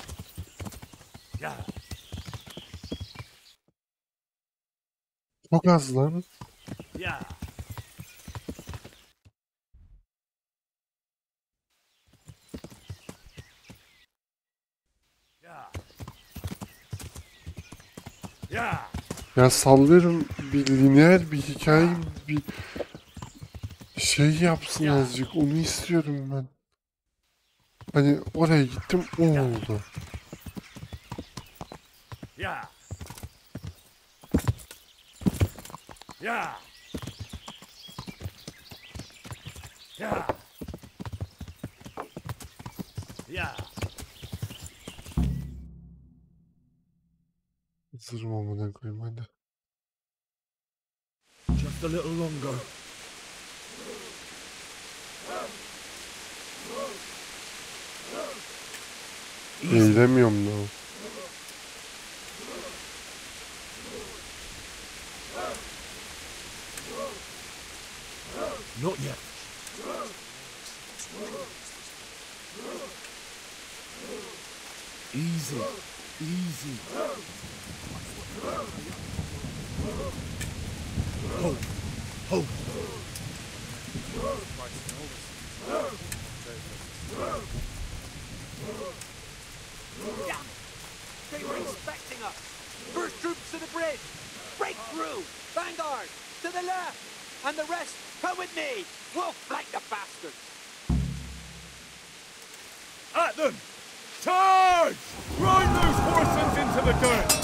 Çok az lan. Ya sallıyorum, bir lineer bir hikaye, bir şey yapsın azıcık, onu istiyorum ben. Hani oraya gittim, o oldu. Hazırım amına koyayım hadi. Just a little longer. Eğilemiyorum da. Not yet. Easy. Easy. Hold. Hold. They were expecting us! First troops to the bridge! Break through! Vanguard! To the left! And the rest, come with me! We'll flank the bastards! At them! Charge! Ride those horses into the dirt!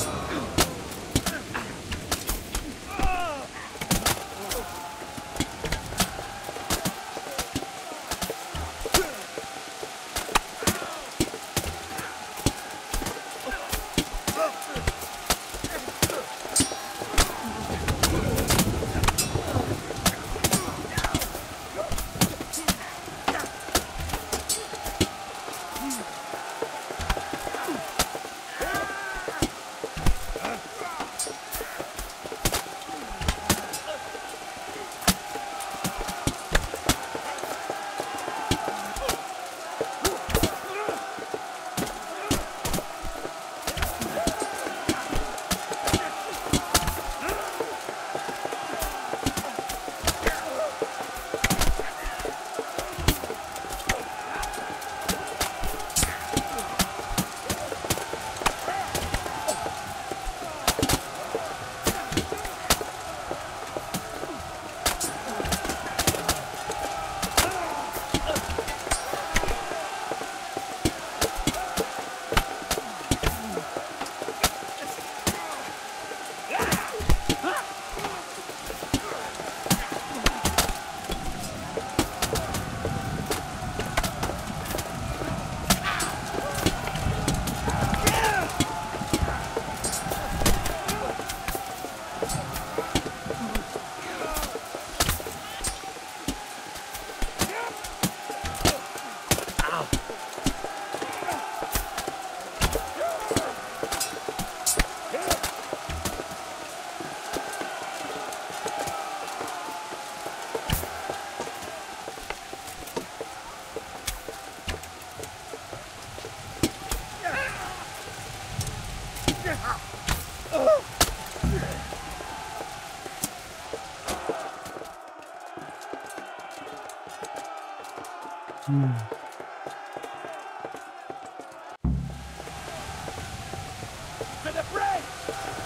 To the bridge!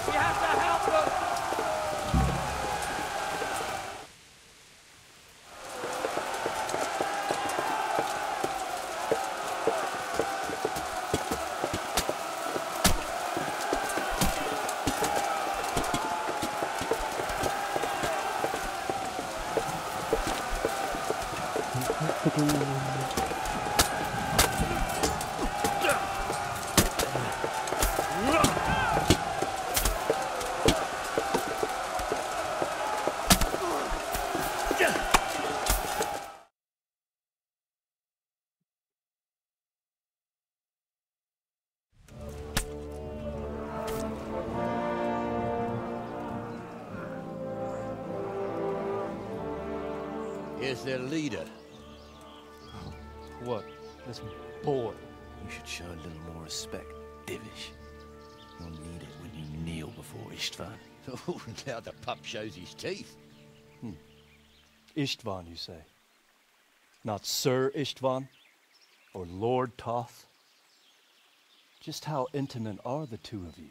We have to help them! Here's their leader. What? This boy? You should show a little more respect, Divish. You'll need it when you kneel before Istvan. Oh, now the pup shows his teeth. Istvan, you say? Not Sir Istvan? Or Lord Toth? Just how intimate are the two of you?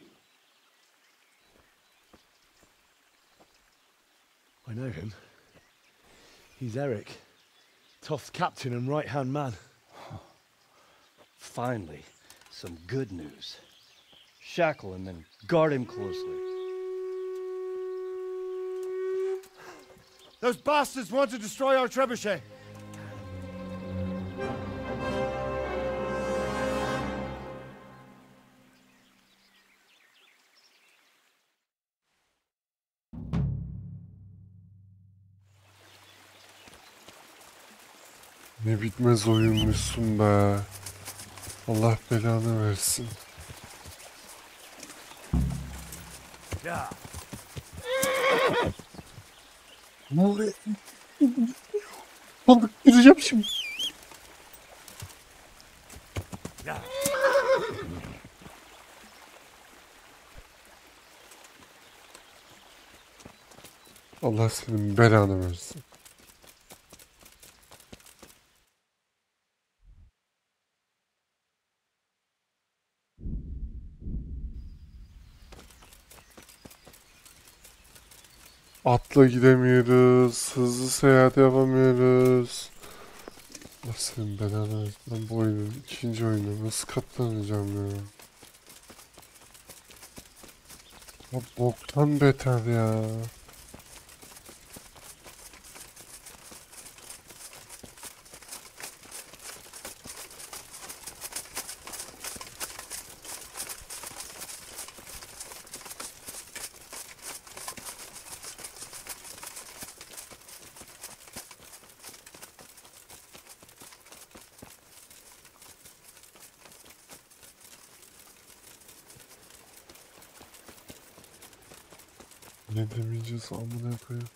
I know him. He's Eric, Toth's captain and right-hand man. Finally, some good news. Shackle him and guard him closely. Those bastards want to destroy our trebuchet. Ne bitmez oyunmuşsun be. Allah belanı versin. Ya. Ne oluyor? Balık gireceğim şimdi. Allah senin belanı versin. Atla gidemiyoruz. Hızlı seyahat yapamıyoruz. Allah senin belanı versin. Ben bu oyunun ikinci oyunu nasıl katlanacağım ya? Ya boktan beter ya. Ne demeyeceğiz amına koyayım.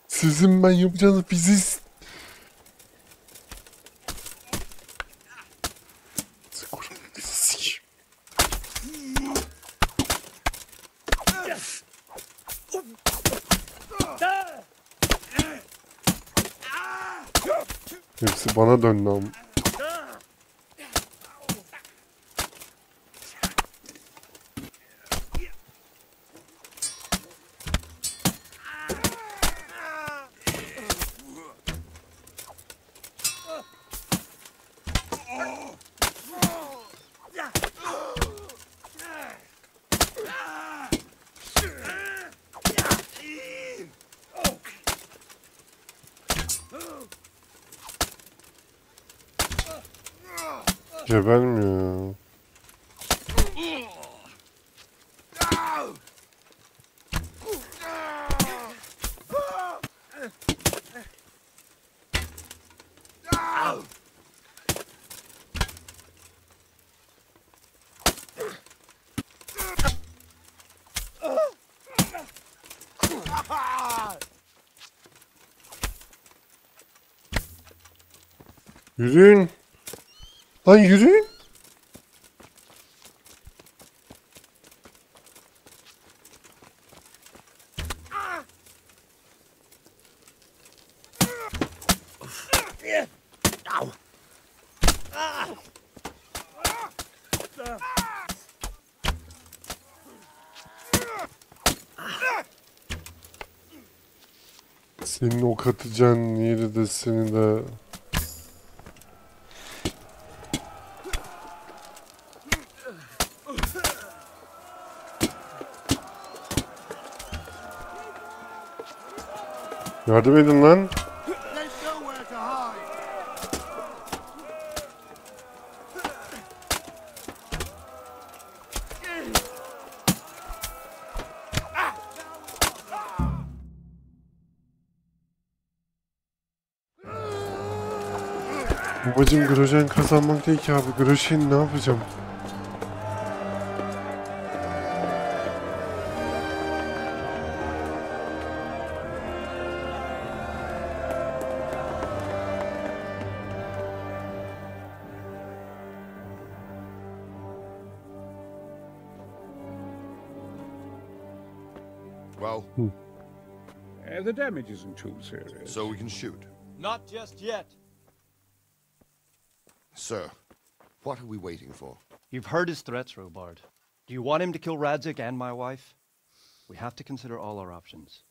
Sizin ben yapacağınız biziz. Hepsi bana döndü ama. Gebermiyor. Yürüyün. Lan yürüyün. Senin ok atacağın yeri de seni de... Yardım edin lan. Babacım grojen kazanmak değil ki abi. Grojen ne yapacağım? Well, the damage isn't too serious. so we can shoot. Not just yet. Sir, what are we waiting for? You've heard his threats, Robard. Do you want him to kill Radzik and my wife? We have to consider all our options.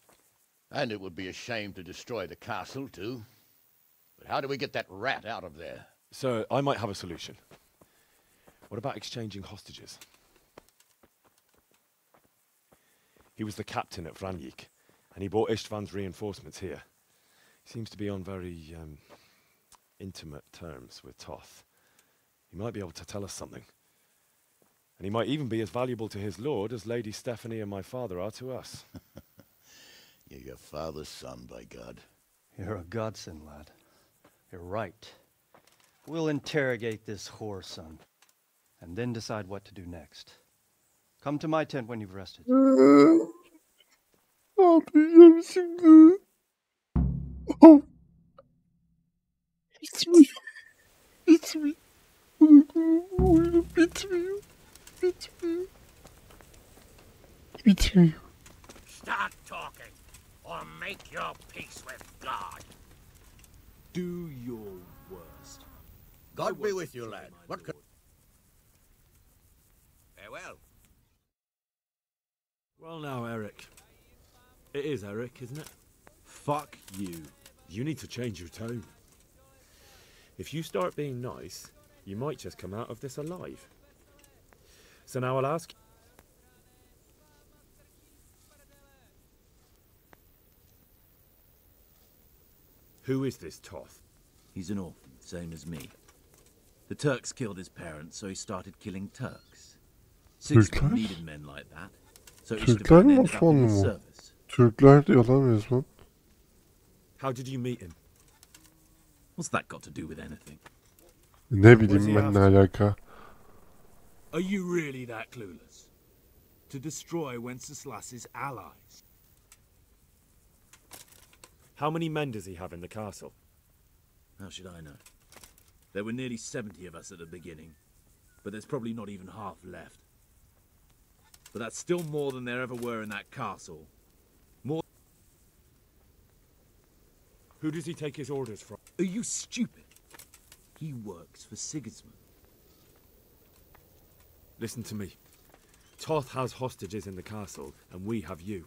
And it would be a shame to destroy the castle, too. But how do we get that rat out of there? Sir, I might have a solution. What about exchanging hostages? He was the captain at Vranjik, and he brought Istvan's reinforcements here. He seems to be on very, intimate terms with Toth. He might be able to tell us something. And he might even be as valuable to his lord as Lady Stephanie and my father are to us. You're your father's son, by God. You're a godsend, lad. You're right. We'll interrogate this whore son, and then decide what to do next. Come to my tent when you've rested. Ağlayacağım şimdi. Oh. Bitmiyor. Bitmiyor. Oyun bitmiyor. Bitmiyor. Bitmiyor. Start talking, or make your peace with God. Do your worst. God be with you, lad. What could... Farewell. Well now, Eric. It is Eric, isn't it? Fuck you. You need to change your tone. If you start being nice, you might just come out of this alive. So now I'll ask... Who is this Toth? He's an orphan, same as me. The Turks killed his parents, so he started killing Turks. Sigismund needed men like that, so Türkler Istvan mi ended up in Osmanlı his mı? service. Türkler diyor lan resmen. How did you meet him? What's that got to do with anything? Ne bileyim ben ne alaka. Are you really that clueless? To destroy Wenceslas's allies? How many men does he have in the castle? How should I know? There were nearly 70 of us at the beginning, but there's probably not even half left. But that's still more than there ever were in that castle. More. Who does he take his orders from? Are you stupid? He works for Sigismund. Listen to me. Toth has hostages in the castle, and we have you.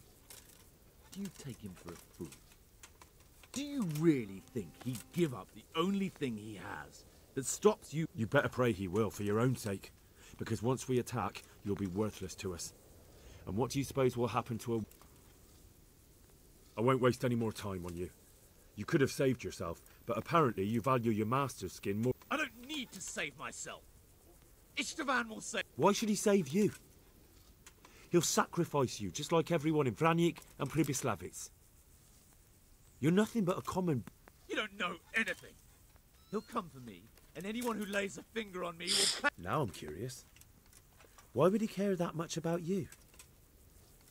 Do you take him for a fool? Do you really think he'd give up the only thing he has that stops you? You better pray he will, for your own sake. Because once we attack, you'll be worthless to us. And what do you suppose will happen to a... I won't waste any more time on you. You could have saved yourself, but apparently you value your master's skin more... I don't need to save myself. Istvan will save... Why should he save you? He'll sacrifice you, just like everyone in Vranjik and Pribyslavitz. You're nothing but a common... You don't know anything. He'll come for me, and anyone who lays a finger on me will pay... Now I'm curious. Why would he care that much about you?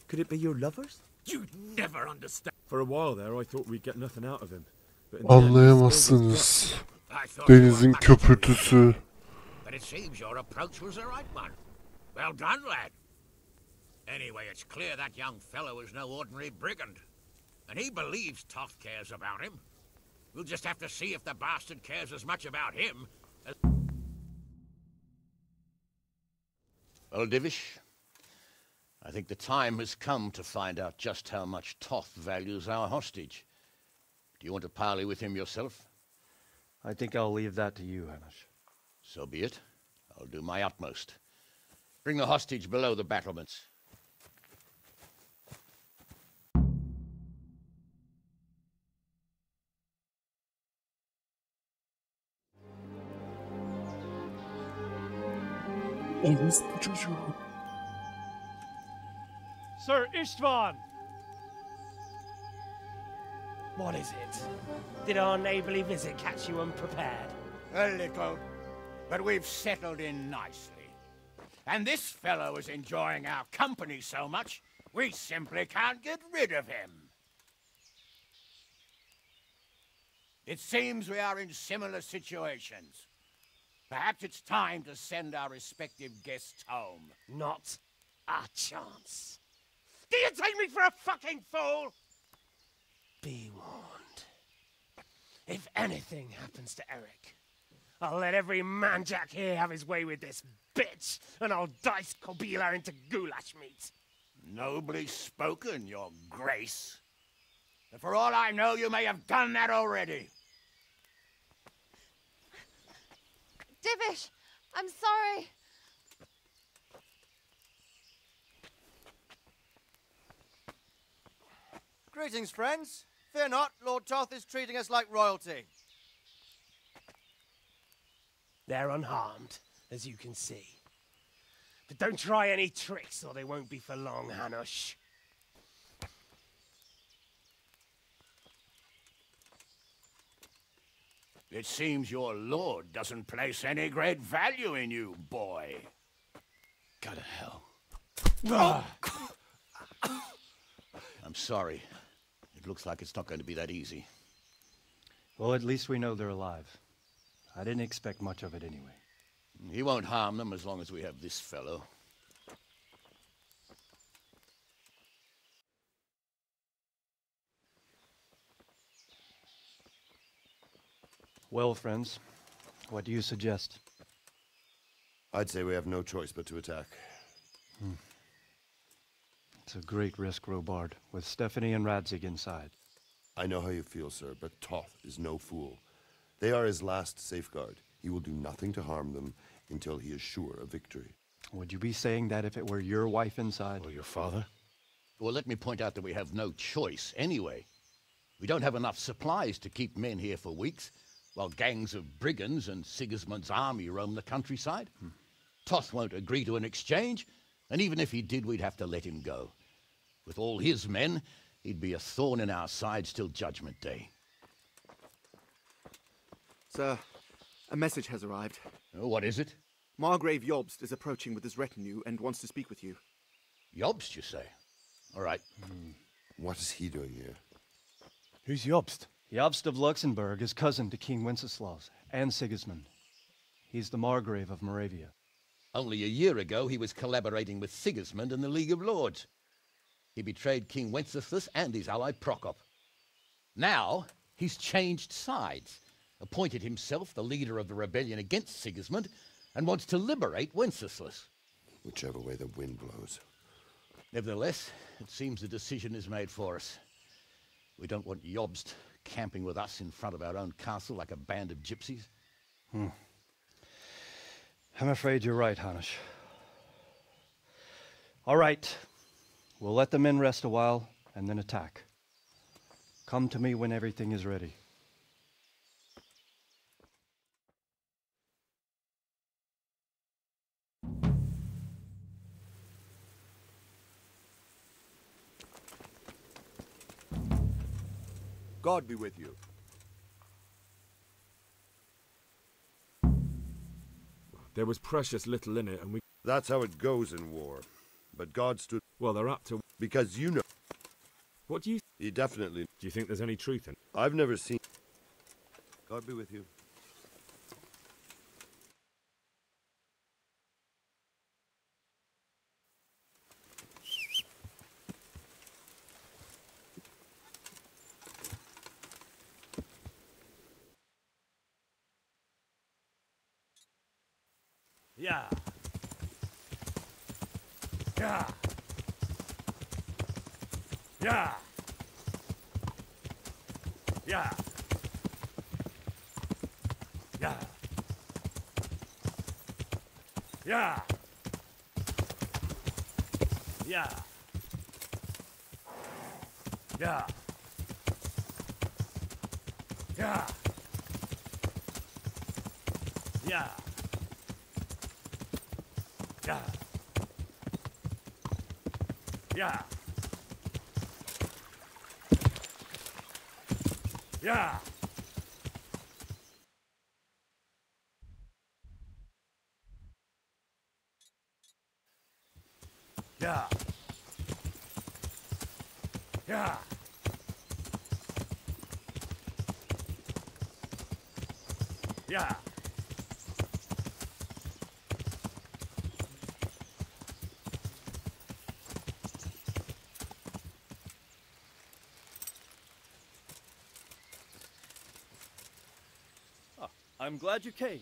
Could it be your lovers? You'd never understand. For a while there, I thought we'd get nothing out of him. But in the end, Anlayamazsınız. Denizin köpürtüsü. But it seems your approach was the right one. Well done, lad. Anyway, it's clear that young fellow is no ordinary brigand. And he believes Toth cares about him. We'll just have to see if the bastard cares as much about him as... Well, Divish, I think the time has come to find out just how much Toth values our hostage. Do you want to parley with him yourself? I think I'll leave that to you, Hamish. So be it. I'll do my utmost. Bring the hostage below the battlements. Sir Istvan! What is it? Did our neighbourly visit catch you unprepared? A little, but we've settled in nicely. And this fellow is enjoying our company so much, we simply can't get rid of him. It seems we are in similar situations. Perhaps it's time to send our respective guests home. Not a chance. Do you take me for a fucking fool? Be warned. If anything happens to Eric, I'll let every manjack here have his way with this bitch, and I'll dice Kobila into goulash meat. Nobly spoken, your grace. But for all I know, you may have done that already. Divish, I'm sorry. Greetings, friends. Fear not, Lord Toth is treating us like royalty. They're unharmed, as you can see. But don't try any tricks or they won't be for long, Hanush. It seems your lord doesn't place any great value in you, boy. Go to hell. I'm sorry. It looks like it's not going to be that easy. Well, at least we know they're alive. I didn't expect much of it anyway. He won't harm them as long as we have this fellow. Well, friends, what do you suggest? I'd say we have no choice but to attack. It's a great risk, Robard, with Stephanie and Radzig inside. I know how you feel, sir, but Toth is no fool. They are his last safeguard. He will do nothing to harm them until he is sure of victory. Would you be saying that if it were your wife inside? Or your father? Well, let me point out that we have no choice anyway. We don't have enough supplies to keep men here for weeks, while gangs of brigands and Sigismund's army roam the countryside. Toth won't agree to an exchange, and even if he did, we'd have to let him go. With all his men, he'd be a thorn in our sides till Judgment Day. Sir, a message has arrived. Oh, what is it? Margrave Jobst is approaching with his retinue and wants to speak with you. Jobst, you say? All right. What is he doing here? Who's Jobst? Jobst of Luxembourg is cousin to King Wenceslaus and Sigismund. He's the Margrave of Moravia. Only a year ago, he was collaborating with Sigismund and the League of Lords. He betrayed King Wenceslas and his ally Prokop. Now, he's changed sides, appointed himself the leader of the rebellion against Sigismund, and wants to liberate Wenceslas. Whichever way the wind blows. Nevertheless, it seems the decision is made for us. We don't want Jobst camping with us in front of our own castle like a band of gypsies. I'm afraid you're right, Hanush. All right. We'll let the men rest a while and then attack. Come to me when everything is ready. God be with you. There was precious little in it, and we... That's how it goes in war. But God stood... Well, they're up to... Because you know... What do you... He definitely... Do you think there's any truth in it? I've never seen... God be with you. Yeah. Yeah. Yeah. Yeah. Yeah. Yeah. Yeah. Yeah. Yeah. Yeah. Yeah. Yeah. Yeah. Yeah. Yeah. Yeah. I'm glad you came.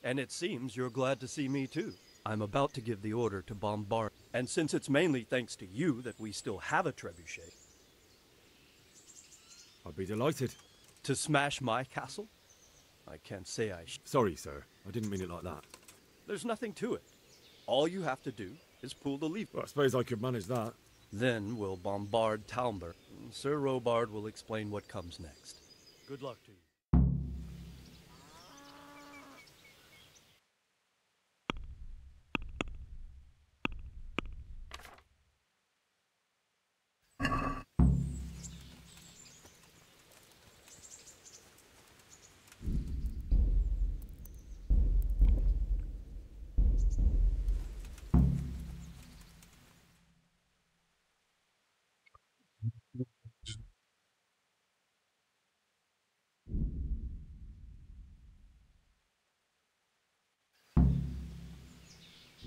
And it seems you're glad to see me too. I'm about to give the order to bombard, and since it's mainly thanks to you that we still have a trebuchet... I'd be delighted. To smash my castle? I can't say I Sorry, sir. I didn't mean it like that. There's nothing to it. All you have to do is pull the lever. Well, I suppose I could manage that. Then we'll bombard Talmber. Sir Robard will explain what comes next. Good luck to you.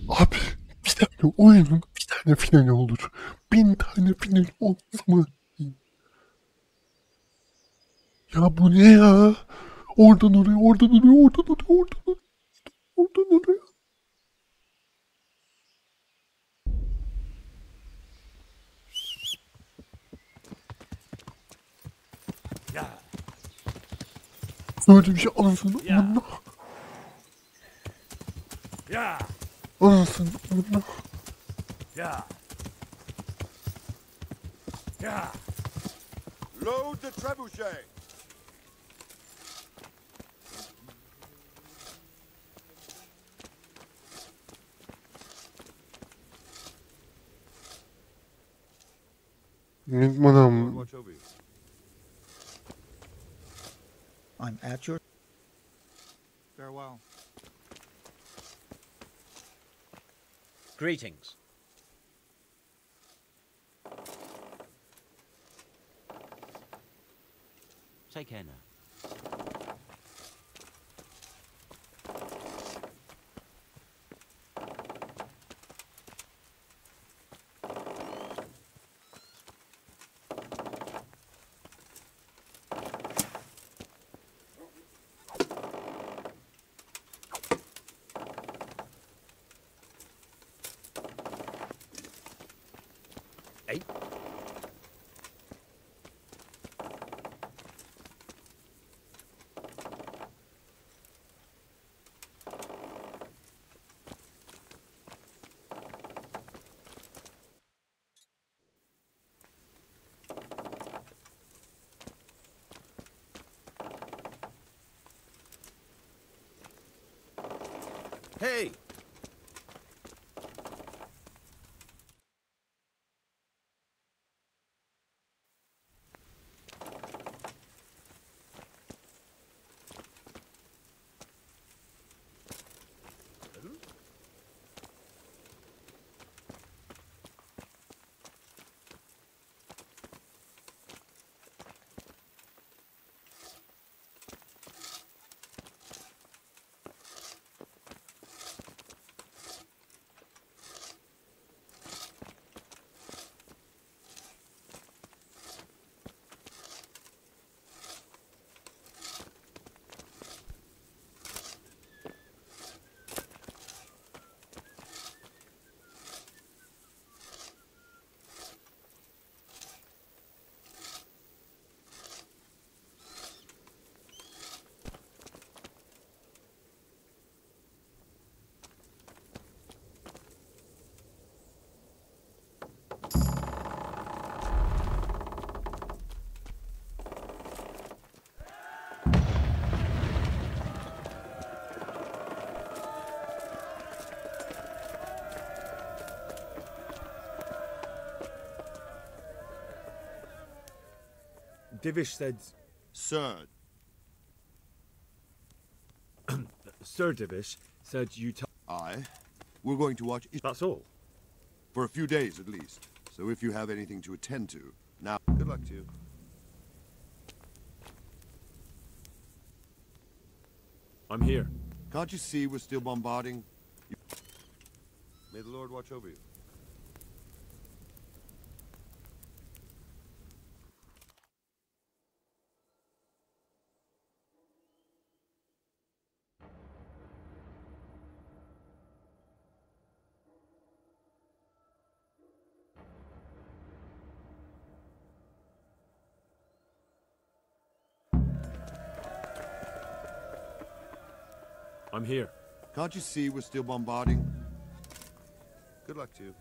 Abi bir tane oyunun bir tane finali olur. 1000 tane final olmaz mı? Ya bu ne ya? Oradan oraya, oradan oraya, oradan oraya, oradan oraya, oradan oraya. Ya. Böyle bir şey anasını amına. Ya. Anasını amına. Ya. Ya. Load the trebuchet. Madam. Watch over you. I'm at your... Farewell. Greetings. Take care now. Hey. Hey! Divish said... Sir. Sir Divish said you... We're going to watch... That's all? For a few days, at least. So if you have anything to attend to... Now, good luck to you. I'm here. Can't you see we're still bombarding? May the Lord watch over you. I'm here. Can't you see we're still bombarding? Good luck to you.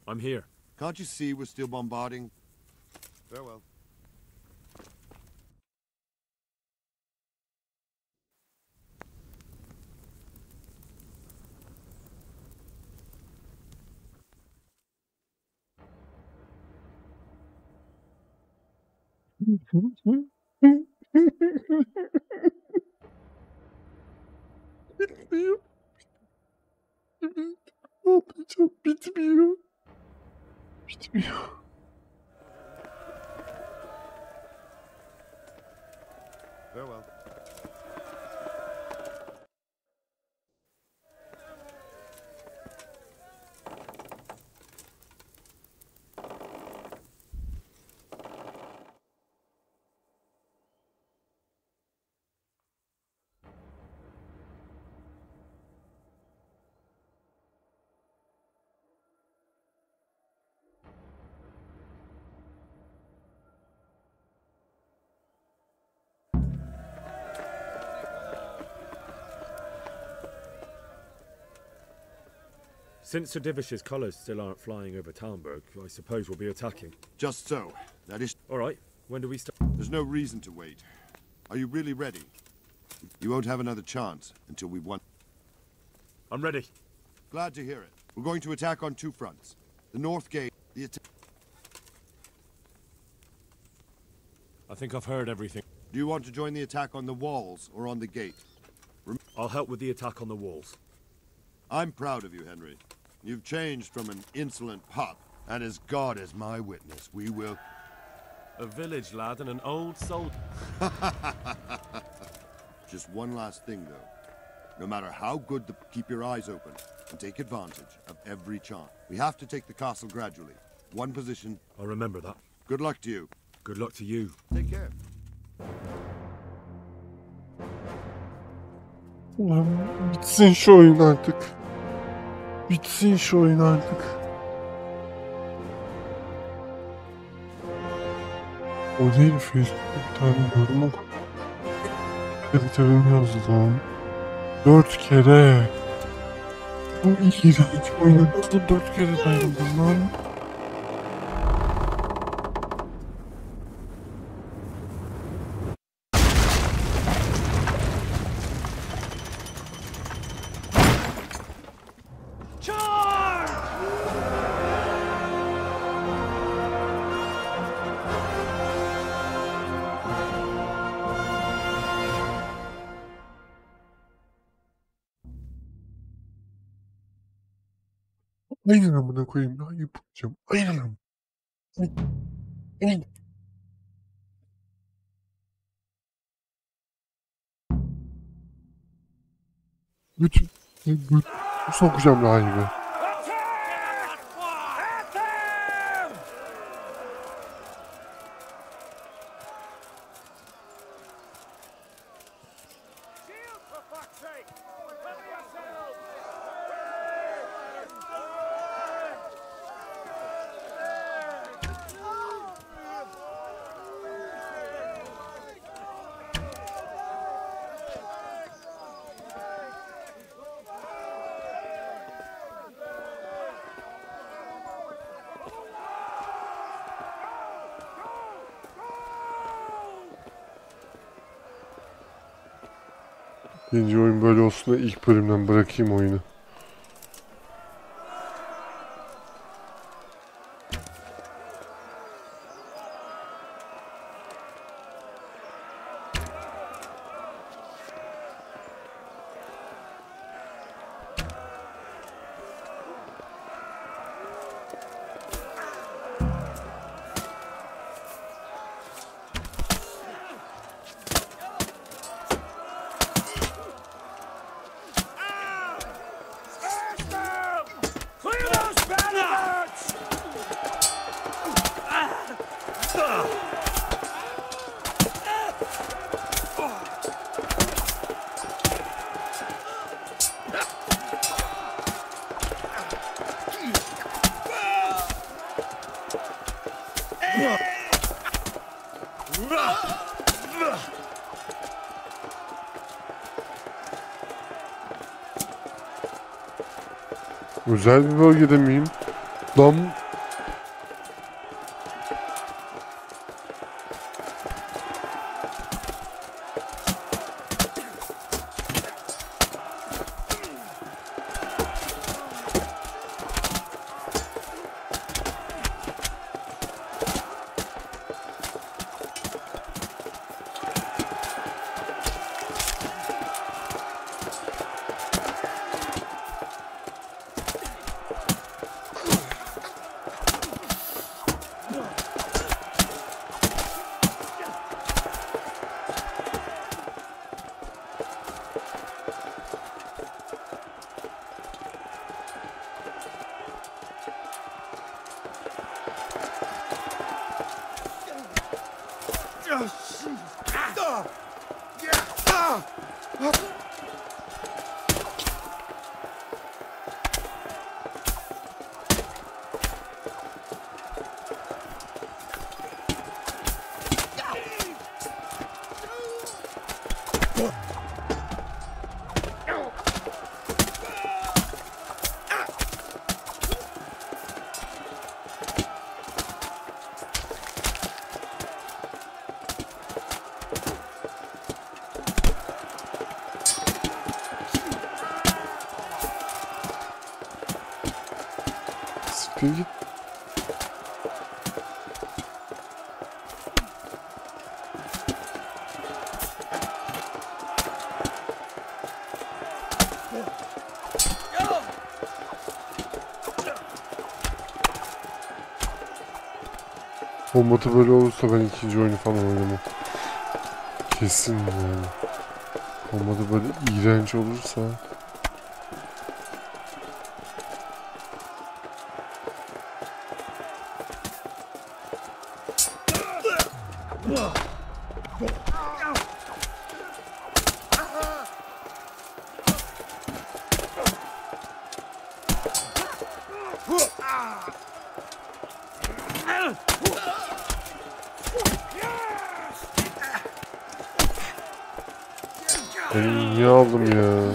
I'm here. Can't you see we're still bombarding? Farewell. Bitmiyor. Ne yapacağım? Bitmiyor. Bitmiyor. Farewell. Since Sir Divish's colours still aren't flying over Talmberg, I suppose we'll be attacking. Just so. That is... All right. When do we start? There's no reason to wait. Are you really ready? You won't have another chance until we've won. I'm ready. Glad to hear it. We're going to attack on two fronts. The north gate, the attack... I think I've heard everything. Do you want to join the attack on the walls or on the gate? I'll help with the attack on the walls. I'm proud of you, Henry. You've changed from an insolent pup, and as God is my witness, we will... A village lad and an old soldier. Just one last thing, though. No matter how good the... Keep your eyes open and take advantage of every chance. We have to take the castle gradually. One position. I'll remember that. Good luck to you. Good luck to you. Take care. Ulan bitsin şu oyun artık. Bitsin şu oyun artık. O değil, Facebook'ta bir tane yorum okudum. Editörüm yazdı lan. 4 kere. Bu iğrenç oynadı da 4 kere dayandım lan. Aynen amına koyayım, daha yapacağım. Aynen. Aynen. Bütün sokacağım rahibi. İkinci oyun böyle olsun da ilk bölümden bırakayım oyunu. Özel bir bölgede miyim? Lan siktir git. Kombatı böyle olursa ben ikinci oyunu falan oynamam. Kesin yani. Kombatı böyle iğrenç olursa. Ben niye aldım ya?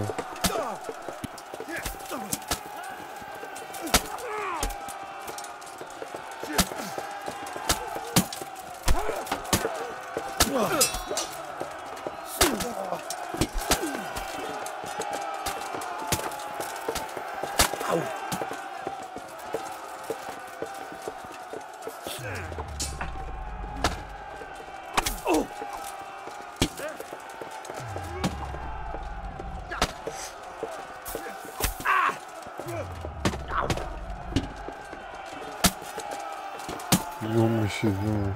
%15'iz değil mi?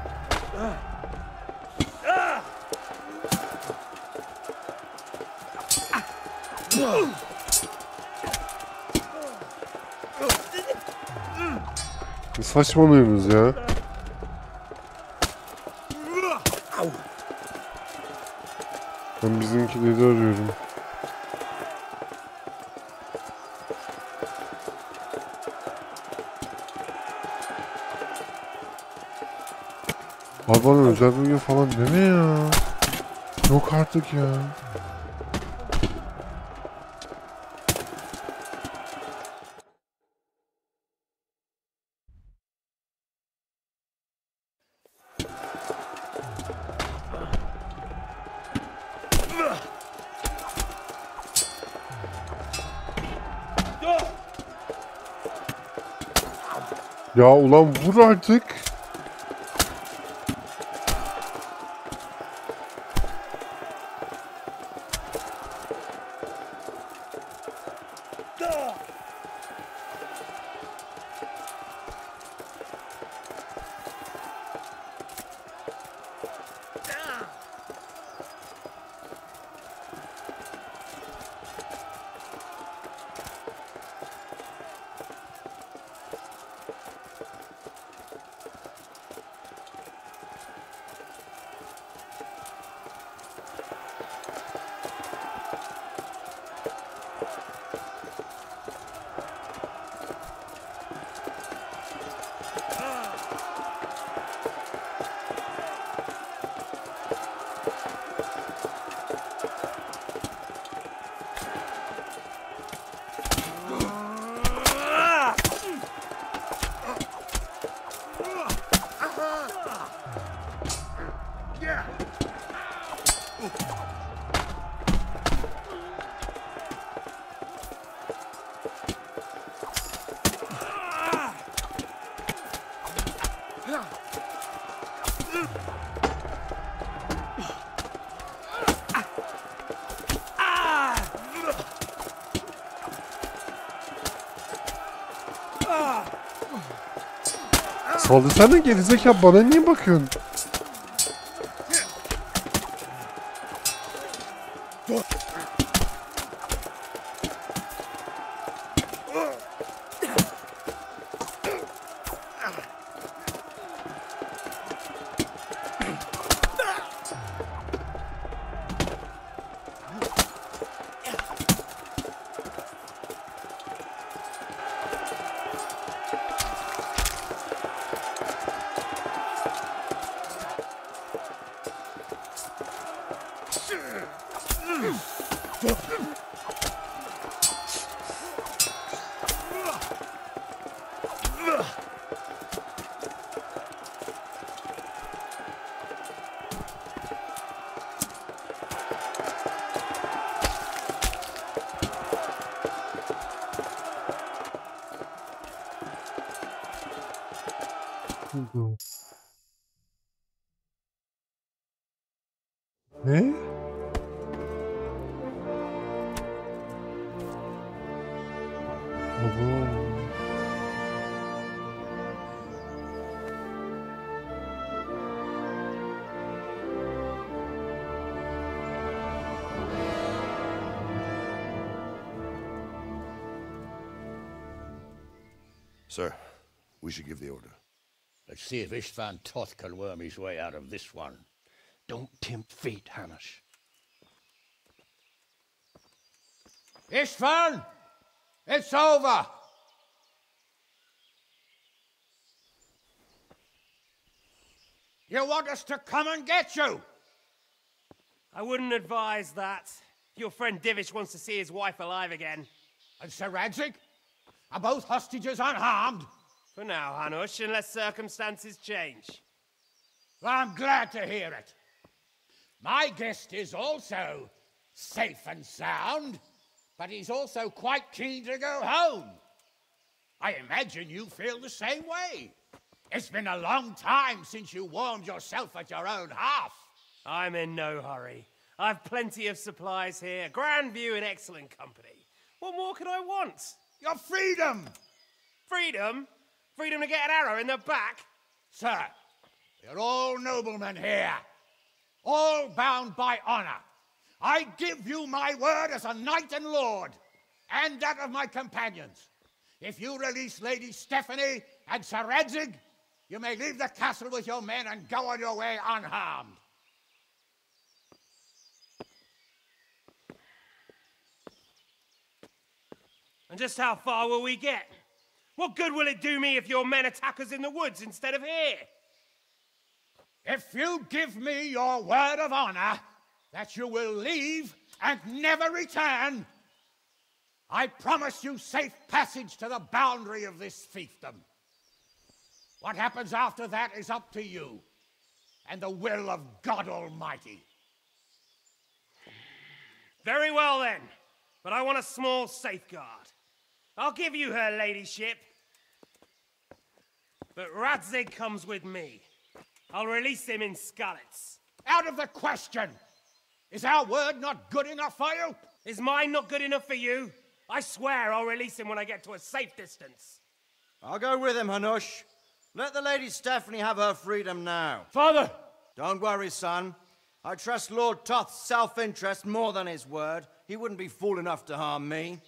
Ne saçmalıyorsunuz ya? Ben bizimkileri arıyorum. Abi bana özel bölge falan deme ya. Yok artık ya. Ya ulan vur artık. Kaldırsana gerizekalı, bana niye bakıyorsun? Ne? Abo. Sir, we should give the order. Let's see if Istvan Toth can worm his way out of this one. Don't tempt fate, Hanash. Istvan! It's over! You want us to come and get you? I wouldn't advise that. Your friend Divish wants to see his wife alive again. And Sir Radzig? Are both hostages unharmed? For now, Hanush, unless circumstances change. Well, I'm glad to hear it. My guest is also safe and sound, but he's also quite keen to go home. I imagine you feel the same way. It's been a long time since you warmed yourself at your own hearth. I'm in no hurry. I've plenty of supplies here, grand view and excellent company. What more could I want? Your freedom! Freedom? Freedom to get an arrow in the back? Sir, you're all noblemen here, all bound by honor. I give you my word as a knight and lord, and that of my companions. If you release Lady Stephanie and Sir Radzig, you may leave the castle with your men and go on your way unharmed. And just how far will we get? What good will it do me if your men attack us in the woods instead of here? If you give me your word of honor that you will leave and never return, I promise you safe passage to the boundary of this fiefdom. What happens after that is up to you and the will of God Almighty. Very well then, but I want a small safeguard. I'll give you her ladyship, but Radzig comes with me. I'll release him in Skalitz. Out of the question! Is our word not good enough for you? Is mine not good enough for you? I swear I'll release him when I get to a safe distance. I'll go with him, Hanush. Let the Lady Stephanie have her freedom now. Father! Don't worry, son. I trust Lord Toth's self-interest more than his word. He wouldn't be fool enough to harm me.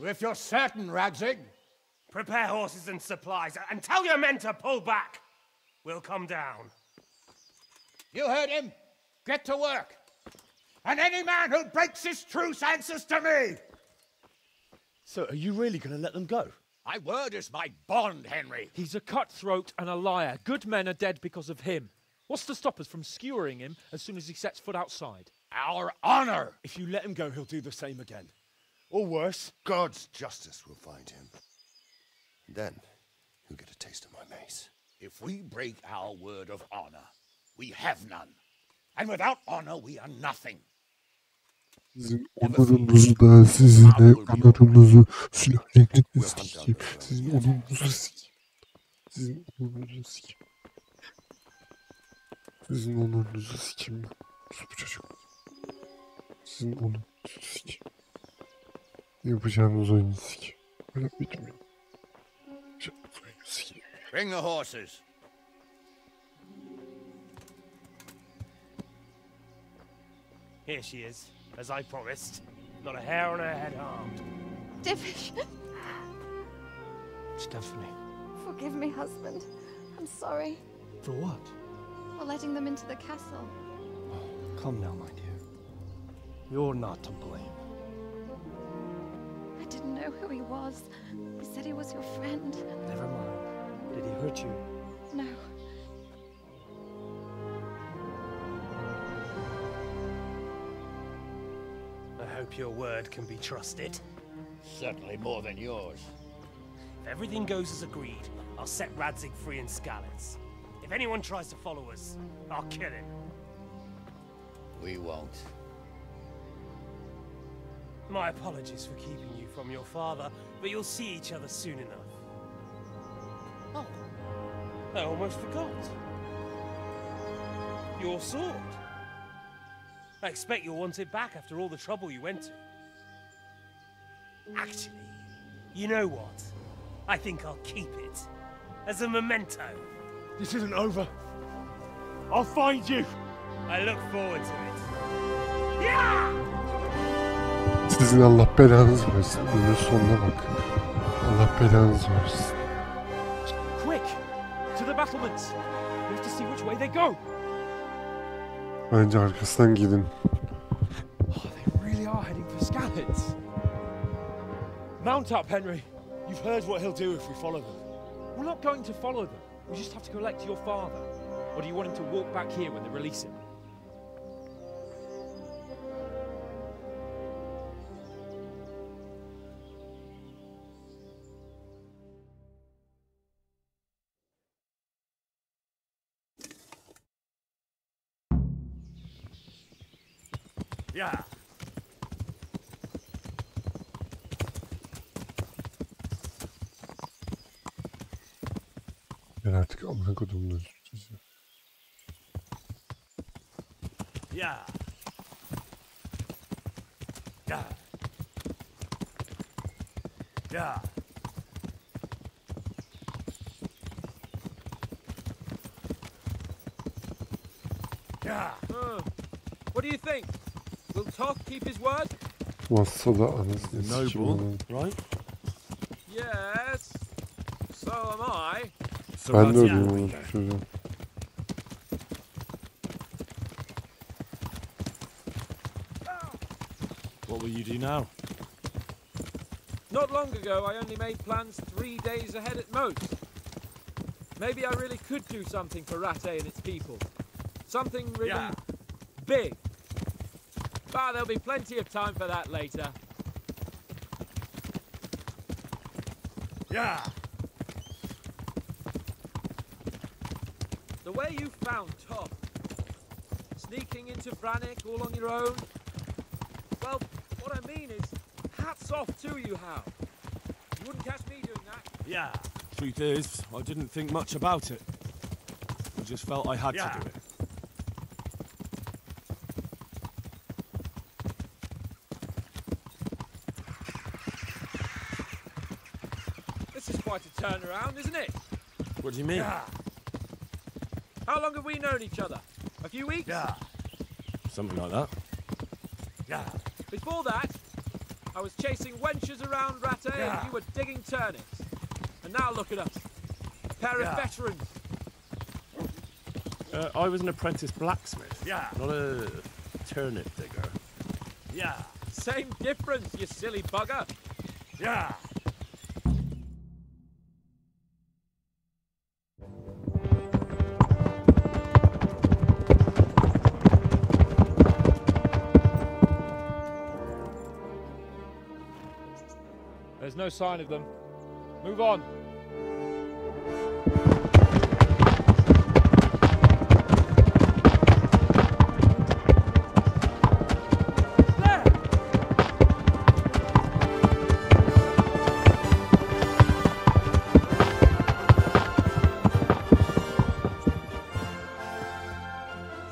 If you're certain, Radzig. Prepare horses and supplies, and tell your men to pull back. We'll come down. You heard him. Get to work. And any man who breaks this truce answers to me. So, are you really going to let them go? My word is my bond, Henry. He's a cutthroat and a liar. Good men are dead because of him. What's to stop us from skewering him as soon as he sets foot outside? Our honor! If you let him go, he'll do the same again. Or worse. God's justice will find him. Then, he'll get a taste of my mace. If we break our word of honor, we have none. And without honor, we are nothing. Sizin onurunuzu da, sizin de onurunuzu silahlarınızı sikeyim. Sizin onurunuzu sikeyim. Sizin onurunuzu sikeyim. Sizin onurunuzu sikeyim. Bu çocuk. Sizin onurunuzu sikeyim. Yapacağınız oyunu sikeyim. Öyle bitmiyor. Yapacağınız oyunu sikeyim. Bring the horses. Here she is, as I promised. Not a hair on her head harmed. Stephanie. Forgive me, husband. I'm sorry. For what? For letting them into the castle. Come now, my dear. You're not to blame. I didn't know who he was. He said he was your friend. Never mind. Did he hurt you? No. I hope your word can be trusted. Certainly more than yours. If everything goes as agreed, I'll set Radzig free in Skalitz. If anyone tries to follow us, I'll kill him. We won't. My apologies for keeping you from your father, but you'll see each other soon enough. Oh, I almost forgot. Your sword. I expect you'll want it back after all the trouble you went to. Actually, you know what? I think I'll keep it. As a memento. This isn't over. I'll find you. I look forward to it. Yeah! Sizin Allah belanızı versin. Bunun sonuna bak. Allah belanızı versin. Quick! To the battlements! We have to see which way they go! Bence arkasından gidin. Oh, they really are heading for Skalitz. Mount up, Henry. You've heard what he'll do if we follow them. We're not going to follow them. We just have to collect your father. Or do you want him to walk back here when they release him? Yeah. Ben artık amına kodumun çocuğu. Yeah. Yeah. Yeah. Yeah. What do you think? Will Toth keep his word? Massa da anasını sikim Noble, onun. right? Yes. So am I. Ben de öyleyim onun çocuğum. What will you do now? Not long ago, I only made plans 3 days ahead at most. Maybe I really could do something for Rate and its people. Something really big. But there'll be plenty of time for that later. Yeah. The way you found Toth, sneaking into Brannick all on your own. Well, what I mean is, hats off to you, Hal. You wouldn't catch me doing that. Yeah. Truth is, I didn't think much about it. I just felt I had to do it. This is quite a turnaround, isn't it? What do you mean? Yeah. How long have we known each other? A few weeks? Yeah. Something like that. Yeah. Before that, I was chasing wenches around Rate and you were digging turnips. And now look at us. A pair of veterans. I was an apprentice blacksmith. Yeah. Not a turnip digger. Yeah. Same difference, you silly bugger. Yeah. There's no sign of them. Move on.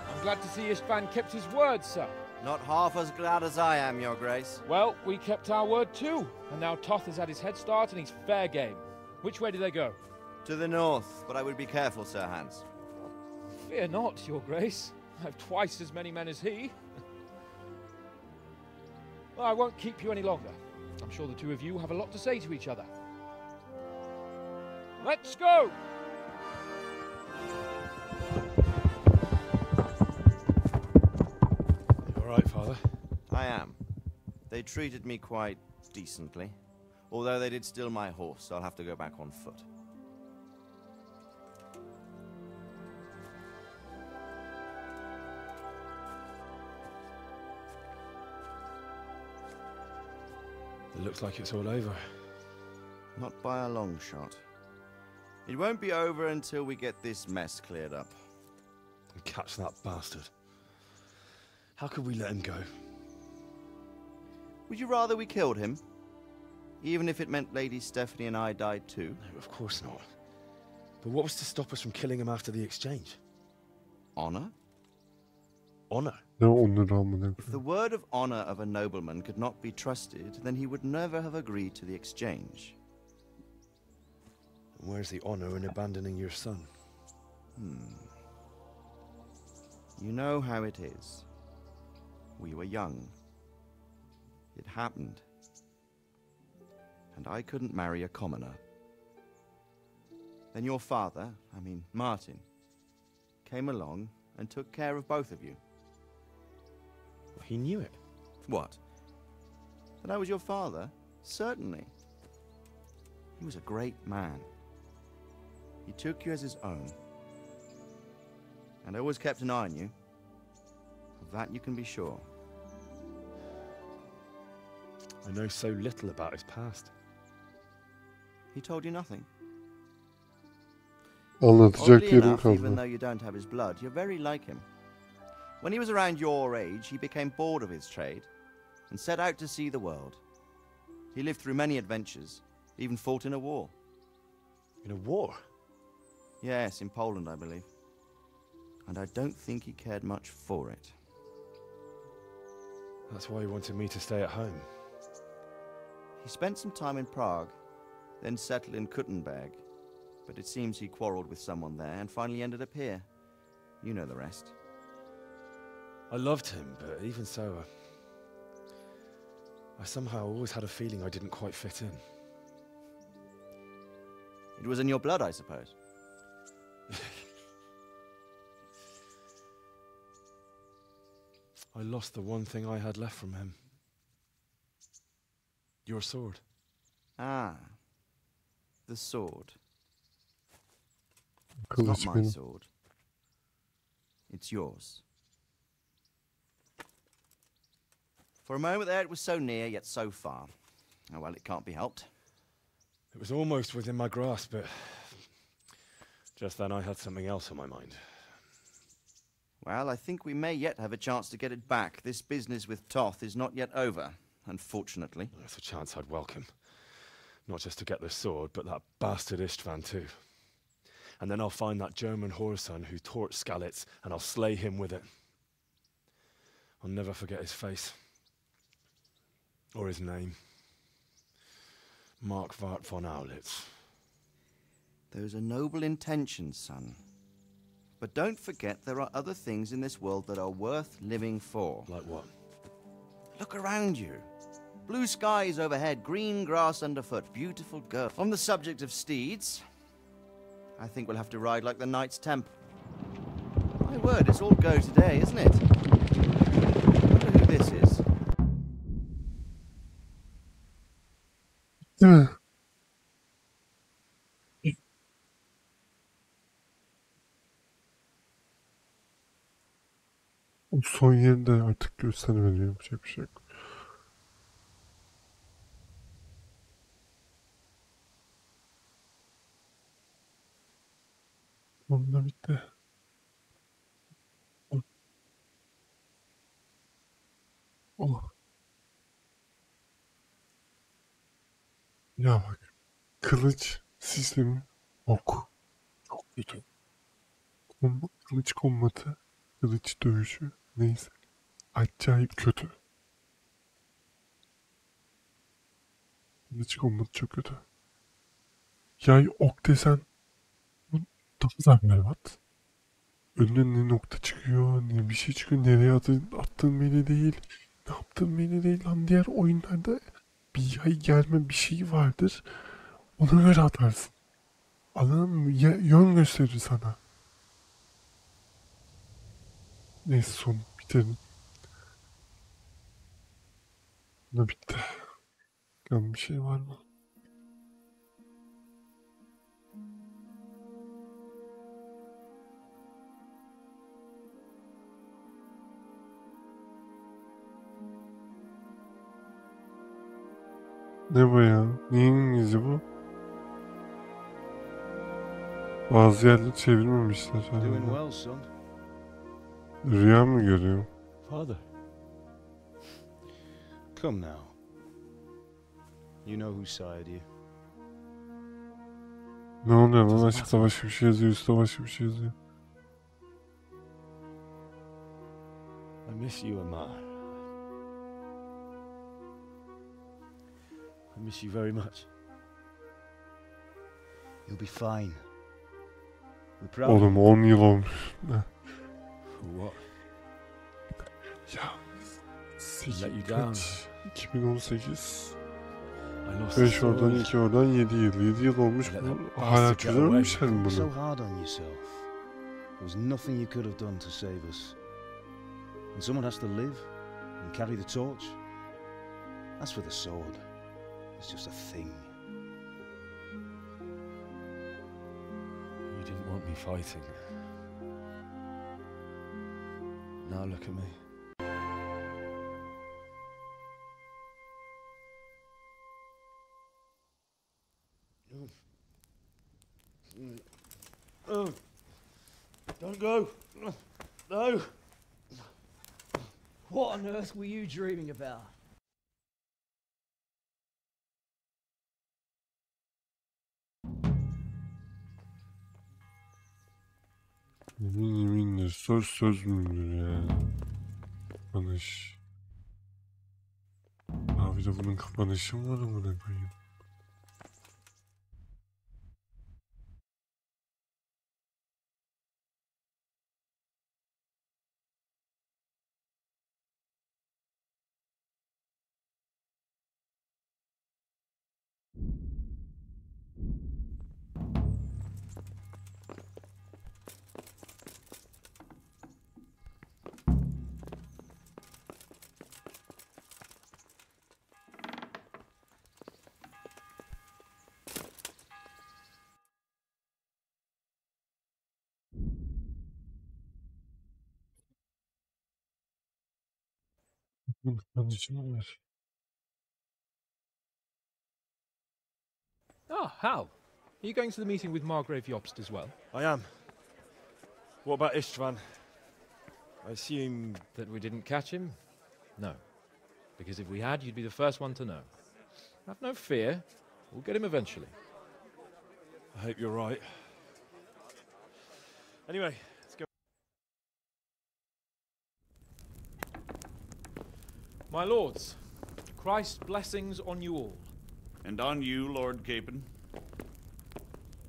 I'm glad to see Istvan kept his word, sir. Not half as glad as I am, Your Grace. Well, we kept our word too. And now Toth has had his head start and he's fair game. Which way do they go? To the north, but I would be careful, Sir Hans. Fear not, Your Grace. I have twice as many men as he. I won't keep you any longer. I'm sure the two of you have a lot to say to each other. Let's go! You all right, Father? I am. They treated me quite decently. Although they did steal my horse, so I'll have to go back on foot. It looks like it's all over. Not by a long shot. It won't be over until we get this mess cleared up. And catch that bastard. How could we let him go? Would you rather we killed him? Even if it meant Lady Stephanie and I died too? No, of course not. But what was to stop us from killing him after the exchange? Honor? Honor? No honor. If the word of honor of a nobleman could not be trusted, then he would never have agreed to the exchange. And where's the honor in abandoning your son? You know how it is. We were young. It happened. And I couldn't marry a commoner. Then your father, Martin, came along and took care of both of you. He knew it. What? That I was your father? Certainly. He was a great man. He took you as his own. And always kept an eye on you. Of that you can be sure. I know so little about his past. He told you nothing? Anlatacak Oddly yerim enough, even though kaldı. you don't have his blood, you're very like him. When he was around your age, he became bored of his trade and set out to see the world. He lived through many adventures, even fought in a war. In a war? Yes, in Poland, I believe. And I don't think he cared much for it. That's why he wanted me to stay at home. He spent some time in Prague, then settled in Kuttenberg. But it seems he quarreled with someone there and finally ended up here. You know the rest. I loved him, but even so, I somehow always had a feeling I didn't quite fit in. It was in your blood, I suppose. I lost the one thing I had left from him. Your sword. Ah. The sword. It's Kılıç not my benim. sword. It's yours. For a moment there, it was so near, yet so far. Oh, well, it can't be helped. It was almost within my grasp, but just then I had something else on my mind. Well, I think we may yet have a chance to get it back. This business with Toth is not yet over, unfortunately. That's a chance I'd welcome. Not just to get the sword, but that bastard Istvan too. And then I'll find that German whoreson who torched Skalitz, and I'll slay him with it. I'll never forget his face. Or his name. Marquardt von Aulitz. Those are noble intentions, son. But don't forget there are other things in this world that are worth living for. Like what? Look around you. Blue skies overhead, green grass underfoot, beautiful girl. On the subject of steeds, I think we'll have to ride like the Knights Templar. My word, it's all go today, isn't it? I wonder who this is. Değil mi? O son yerinde artık göstermedi, yapacak bir şey yok. Sonunda bitti. Oh. Ya bak. Kılıç sistemi ok. Çok kötü. Kılıç kombatı, kılıç dövüşü neyse. Acayip kötü. Kılıç kombatı çok kötü. Yay ok desen daha da berbat. Önüne ne nokta çıkıyor, ne bir şey çıkıyor, nereye attığın belli değil. yaptığım belli değil lan. Diğer oyunlarda bir yay gelme bir şey vardır. Ona göre atarsın. Adam yön gösterir sana. Neyse son bitirelim. Ne bitti. Yan bir şey var mı? Ne bu ya? Neyin İngilizce bu? Bazı yerleri çevirmemişler. Doing well, son. Rüya mı görüyor? Father. Come now. You know whose side you. Ne oluyor lan? Açıkta başka bir şey yazıyor, üstte başka bir şey yazıyor. I miss you, Amar. I miss you very much. You'll be fine. We're proud. Oğlum 10 yıl olmuş. What? Ya. Let you down. 2018. 5 oradan 2 oradan 7 yıl. 7 yıl olmuş. Hala çözememişler mi bunu? So hard on yourself. There was nothing you could have done to save us. And someone has to live and carry the torch. As for the sword, it's just a thing. You didn't want me fighting. Now look at me. Oh, don't go. No. What on earth were you dreaming about? Yemindir. Söz müdür ya? Kapanış. Abi de bunun kapanışı mı var amına koyayım? Ah, Hal. Are you going to the meeting with Margrave Jobst as well? I am. What about Istvan? I assume... That we didn't catch him? No. Because if we had, you'd be the first one to know. Have no fear. We'll get him eventually. I hope you're right. Anyway, let's go. My lords, Christ's blessings on you all. And on you, Lord Capon.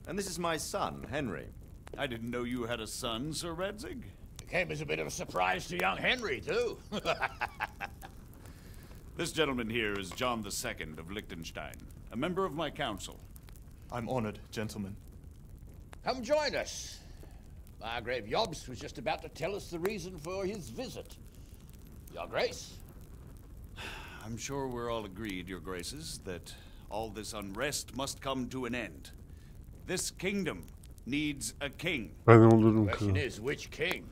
And this is my son, Henry. I didn't know you had a son, Sir Radzig. It came as a bit of a surprise to young Henry, too. This gentleman here is John II of Liechtenstein, a member of my council. I'm honored, gentlemen. Come join us. Margrave Jobst was just about to tell us the reason for his visit. Your Grace? I'm sure we're all agreed, Your Graces, that all this unrest must come to an end. This kingdom needs a king. The question is, which king?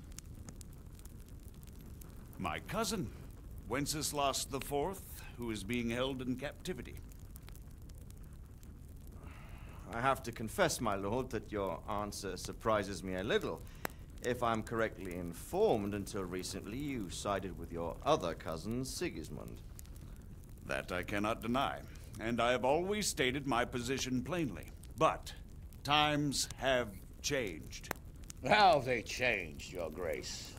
My cousin, Wenceslas IV, who is being held in captivity. I have to confess, my lord, that your answer surprises me a little. If I'm correctly informed, until recently you sided with your other cousin, Sigismund. That I cannot deny, and I have always stated my position plainly. But times have changed. How have they changed, Your Grace?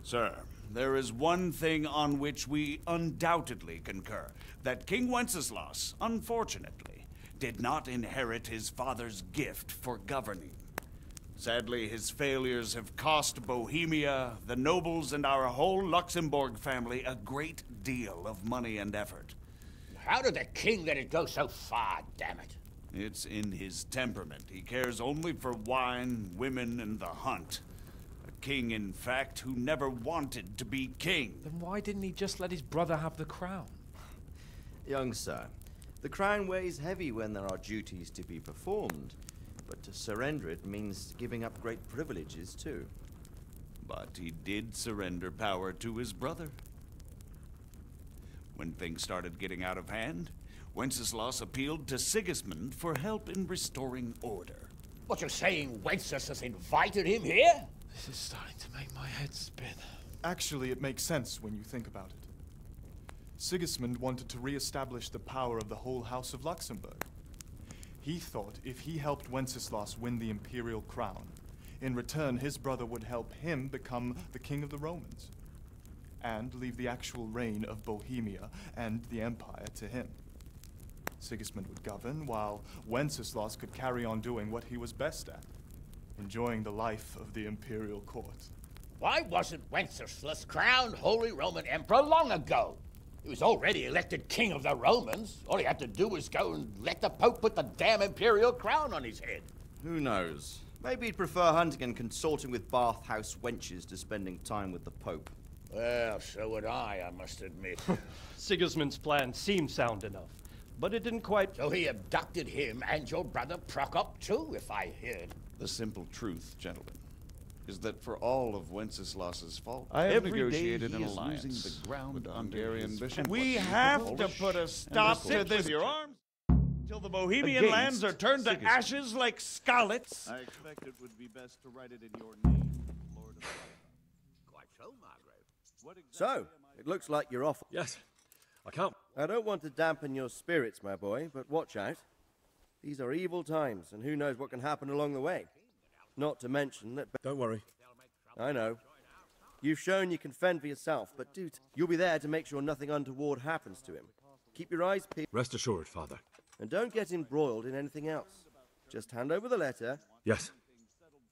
Sir, there is one thing on which we undoubtedly concur. That King Wenceslas, unfortunately, did not inherit his father's gift for governing. Sadly, his failures have cost Bohemia, the nobles, and our whole Luxembourg family a great deal of money and effort. How did the king let it go so far, damn it? It's in his temperament. He cares only for wine, women, and the hunt. A king, in fact, who never wanted to be king. Then why didn't he just let his brother have the crown? Young sir, the crown weighs heavy when there are duties to be performed, but to surrender it means giving up great privileges too. But he did surrender power to his brother. When things started getting out of hand, Wenceslas appealed to Sigismund for help in restoring order. What, you're saying Wenceslas invited him here? This is starting to make my head spin. Actually, it makes sense when you think about it. Sigismund wanted to re-establish the power of the whole House of Luxembourg. He thought if he helped Wenceslas win the imperial crown, in return his brother would help him become the king of the Romans, and leave the actual reign of Bohemia and the empire to him. Sigismund would govern, while Wenceslas could carry on doing what he was best at, enjoying the life of the imperial court. Why wasn't Wenceslas crowned Holy Roman Emperor long ago? He was already elected king of the Romans. All he had to do was go and let the Pope put the damn imperial crown on his head. Who knows? Maybe he'd prefer hunting and consorting with bathhouse wenches to spending time with the Pope. Well, so would I must admit. Sigismund's plan seemed sound enough, but it didn't quite... So he abducted him and your brother Prokop too, if I heard. The simple truth, gentlemen, is that for all of Wenceslas's fault, I have negotiated an alliance losing the ground with the Hungarian bishop. We have to put a stop to this. Your arms till the Bohemian lands are turned to ashes like Skalitz. I expect it would be best to write it in your name, Lord of Quite so, Margaret. So, it looks like you're off. Yes, I can't. I don't want to dampen your spirits, my boy, but watch out. These are evil times, and who knows what can happen along the way. Not to mention that... Don't worry. I know. You've shown you can fend for yourself, but you'll be there to make sure nothing untoward happens to him. Keep your eyes peeled. Rest assured, Father. And don't get embroiled in anything else. Just hand over the letter. Yes.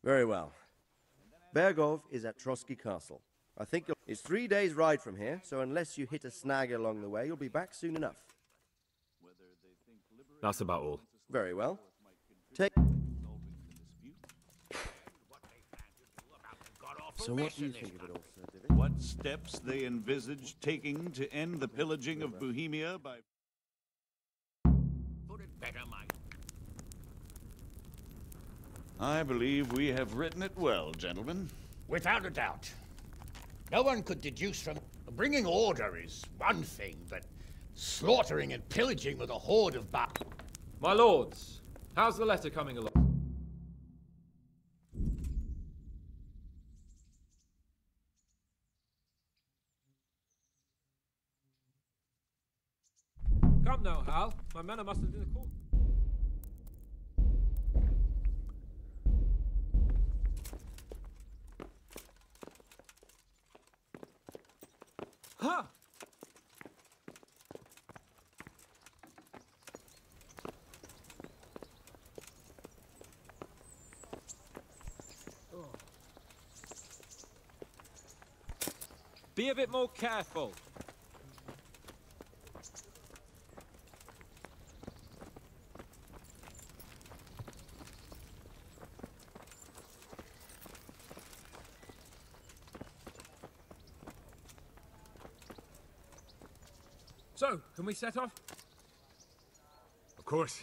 Very well. Bergov is at Trotsky Castle. I think it's 3 days' ride from here, so unless you hit a snag along the way, you'll be back soon enough. That's about all. Very well. Take... So what do you think of it all, Sir David? What steps they envisage taking to end the pillaging of Bohemia by... Put it better, Mike. I believe we have written it well, gentlemen. Without a doubt. No one could deduce from... Bringing order is one thing, but slaughtering and pillaging with a horde of My lords, how's the letter coming along? Come now, Hal. My manner must have been the court. Ha! Be a bit more careful. So, can we set off? Of course.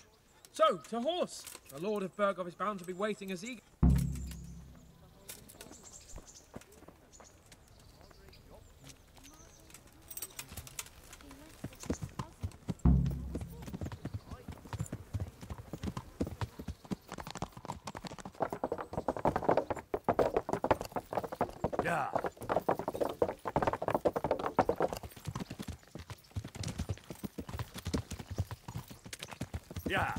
So, to horse! The Lord of Bergov is bound to be waiting as eager. Yeah. Yeah.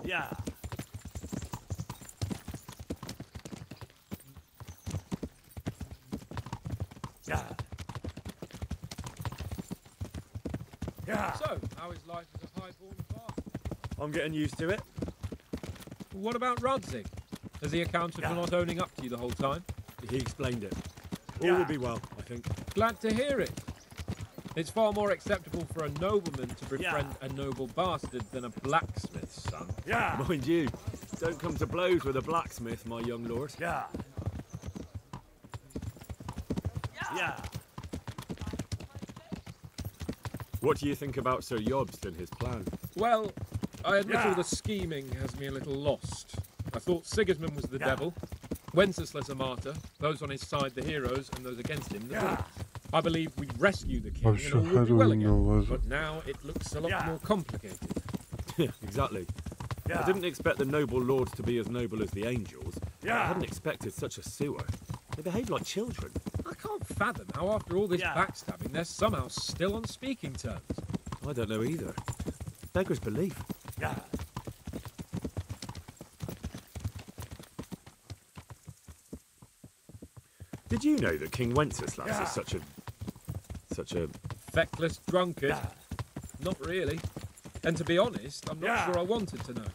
Yeah. Yeah. Yeah. So, how is life as a highborn bard? I'm getting used to it. What about Rodzig? Has he accounted for not owning up to you the whole time? He explained it. All will be well, I think. Glad to hear it. It's far more acceptable for a nobleman to befriend a noble bastard than a blacksmith's son. Mind you, don't come to blows with a blacksmith, my young lord. What do you think about Sir Jobst and his plan? Well, I admit all the scheming has me a little lost. I thought Sigismund was the devil, Wenceslas a martyr, those on his side the heroes, and those against him the villains. I believe we'd rescue the king and all would be well again, but now it looks a lot more complicated. Exactly. I didn't expect the noble lords to be as noble as the angels. I hadn't expected such a sewer. They behave like children. I can't fathom how after all this backstabbing they're somehow still on speaking terms. I don't know either. Beggar's belief. Did you know that King Wenceslas is such a feckless drunkard? Not really. And to be honest, I'm not sure I wanted to know.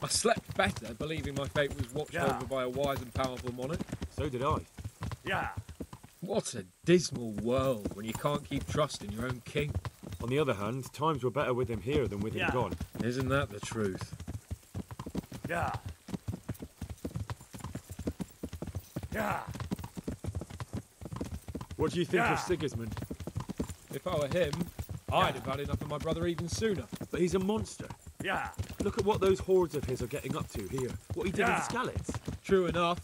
I slept better believing my fate was watched over by a wise and powerful monarch. So did I. What a dismal world when you can't keep trust in your own king. On the other hand, times were better with him here than with him gone. Isn't that the truth? What do you think of Sigismund? If I were him, I'd have had enough of my brother even sooner. But he's a monster. Look at what those hordes of his are getting up to here. What he did with Skalitz. True enough.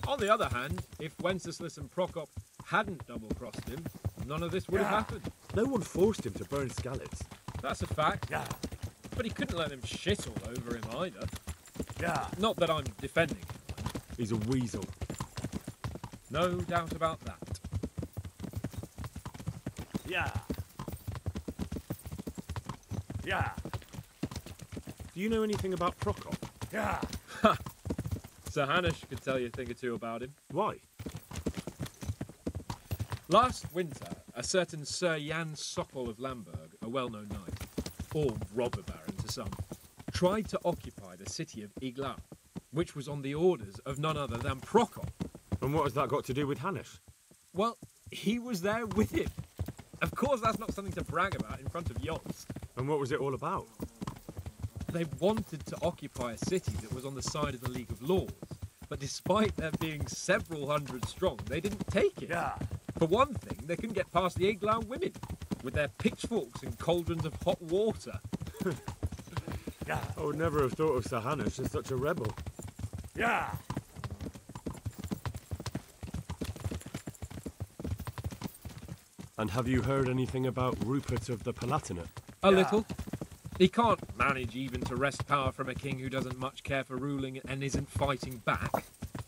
On the other hand, if Wenceslas and Prokop hadn't double-crossed him, none of this would have happened. No one forced him to burn Skalitz. That's a fact. But he couldn't let them shit all over him either. Not that I'm defending him. He's a weasel. No doubt about that. Do you know anything about Prokop? Sir Hanush could tell you a thing or two about him. Why? Last winter, a certain Sir Jan Sokol of Lamberg, a well-known knight, or robber baron to some, tried to occupy the city of Iglau, which was on the orders of none other than Prokop. And what has that got to do with Hanush? Well, he was there with him. Of course, that's not something to brag about in front of Jobst. And what was it all about? They wanted to occupy a city that was on the side of the League of Lords, but despite there being several hundred strong, they didn't take it. For one thing, they couldn't get past the Iglau women, with their pitchforks and cauldrons of hot water. I would never have thought of Sir Hanush as such a rebel. And have you heard anything about Rupert of the Palatinate? A little. He can't manage even to wrest power from a king who doesn't much care for ruling and isn't fighting back.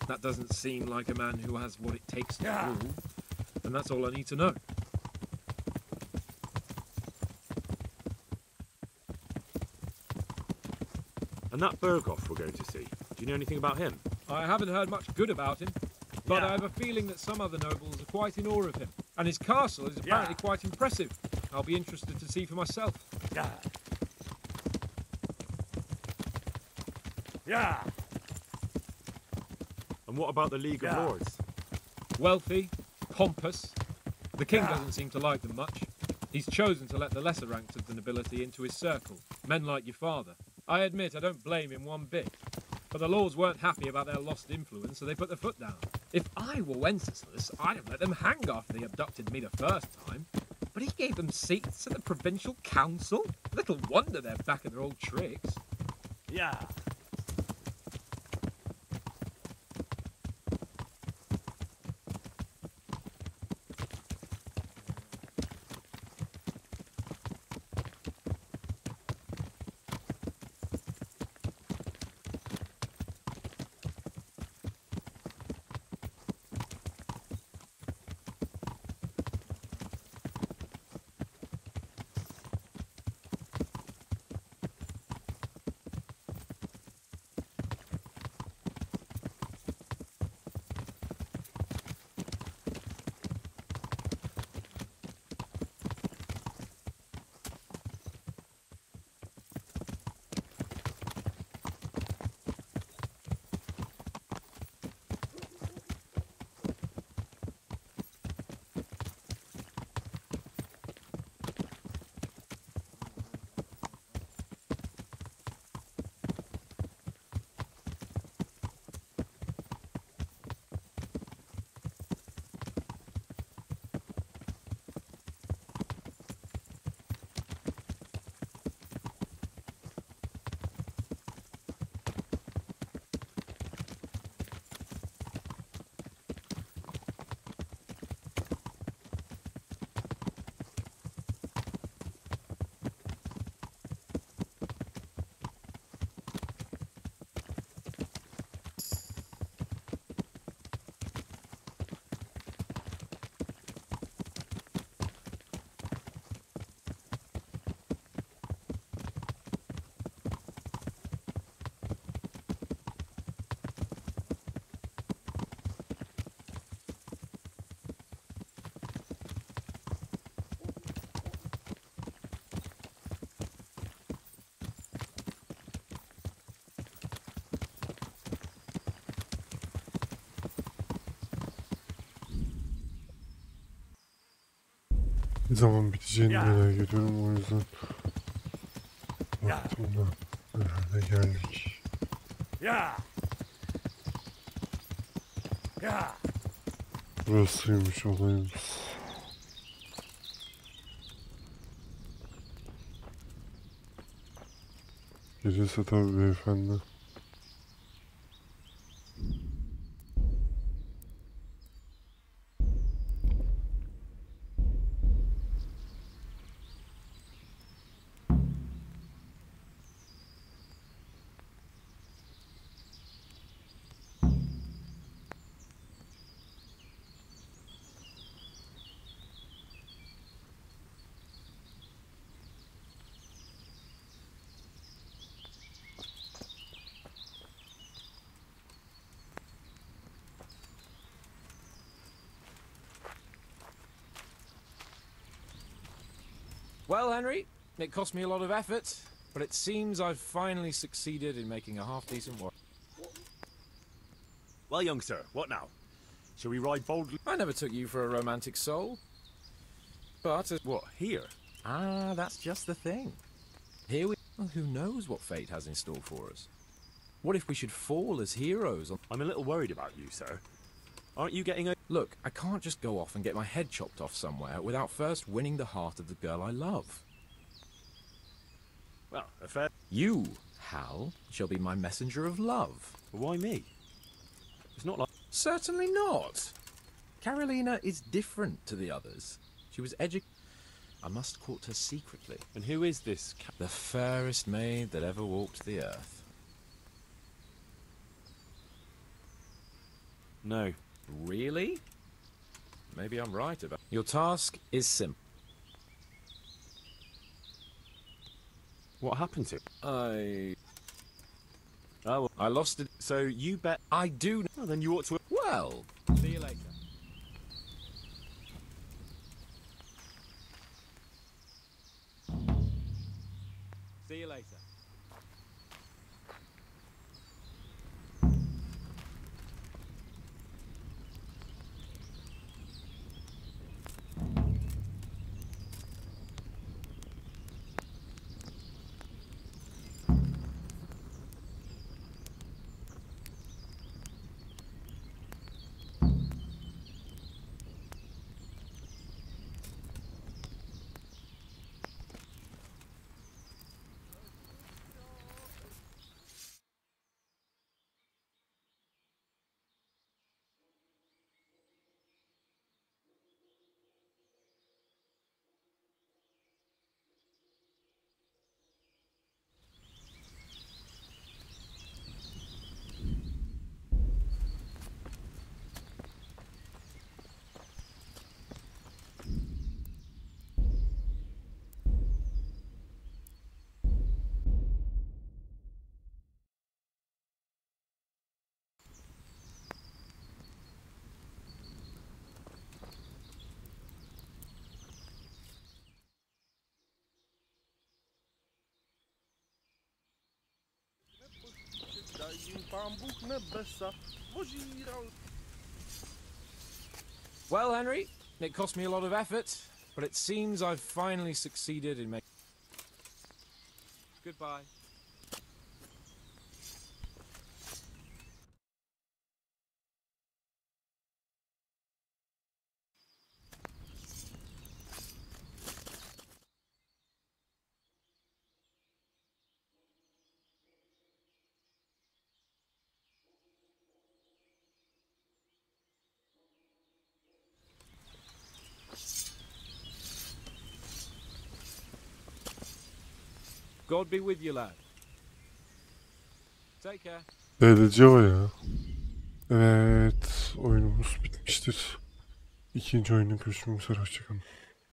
That doesn't seem like a man who has what it takes to rule. And that's all I need to know. And that Berghoff we're going to see, do you know anything about him? I haven't heard much good about him, but I have a feeling that some other nobles are quite in awe of him. And his castle is apparently quite impressive. I'll be interested to see for myself. And what about the League of Lords? Wealthy, pompous. The king doesn't seem to like them much. He's chosen to let the lesser ranks of the nobility into his circle, men like your father. I admit I don't blame him one bit. But the lords weren't happy about their lost influence, so they put their foot down. If I were Wenceslas, I'd have let them hang after they abducted me the first time. But he gave them seats at the provincial council. Little wonder they're back at their old tricks. Ne zaman biteceğini merak ediyorum, o yüzden vaktimden herhalde geldik. Burasıymış olayımız. Gelirse tabii beyefendi. Well, Henry, it cost me a lot of effort, but it seems I've finally succeeded in making a half-decent war. Well, young sir, what now? Shall we ride boldly? I never took you for a romantic soul. But... What, here? Ah, that's just the thing. Here we... Well, who knows what fate has in store for us? What if we should fall as heroes? I'm a little worried about you, sir. Aren't you getting a... Look, I can't just go off and get my head chopped off somewhere without first winning the heart of the girl I love. Well, a fair... You, Hal, shall be my messenger of love. Why me? It's not like... Certainly not. Carolina is different to the others. She was educated. I must court her secretly. And who is this? The fairest maid that ever walked the earth. No. Really? Maybe I'm right about... Your task is simple. What happened to it? I Oh, I lost it. so you bet... I do... Well, then you ought to... Well, see you later. See you later. Well, Henry, it cost me a lot of effort, but it seems I've finally succeeded in making... Goodbye. God be with you, lad. Take care. Böylece o ya. Evet, oyunumuz bitmiştir. İkinci oyunun görüşmek üzere, hoşçakalın.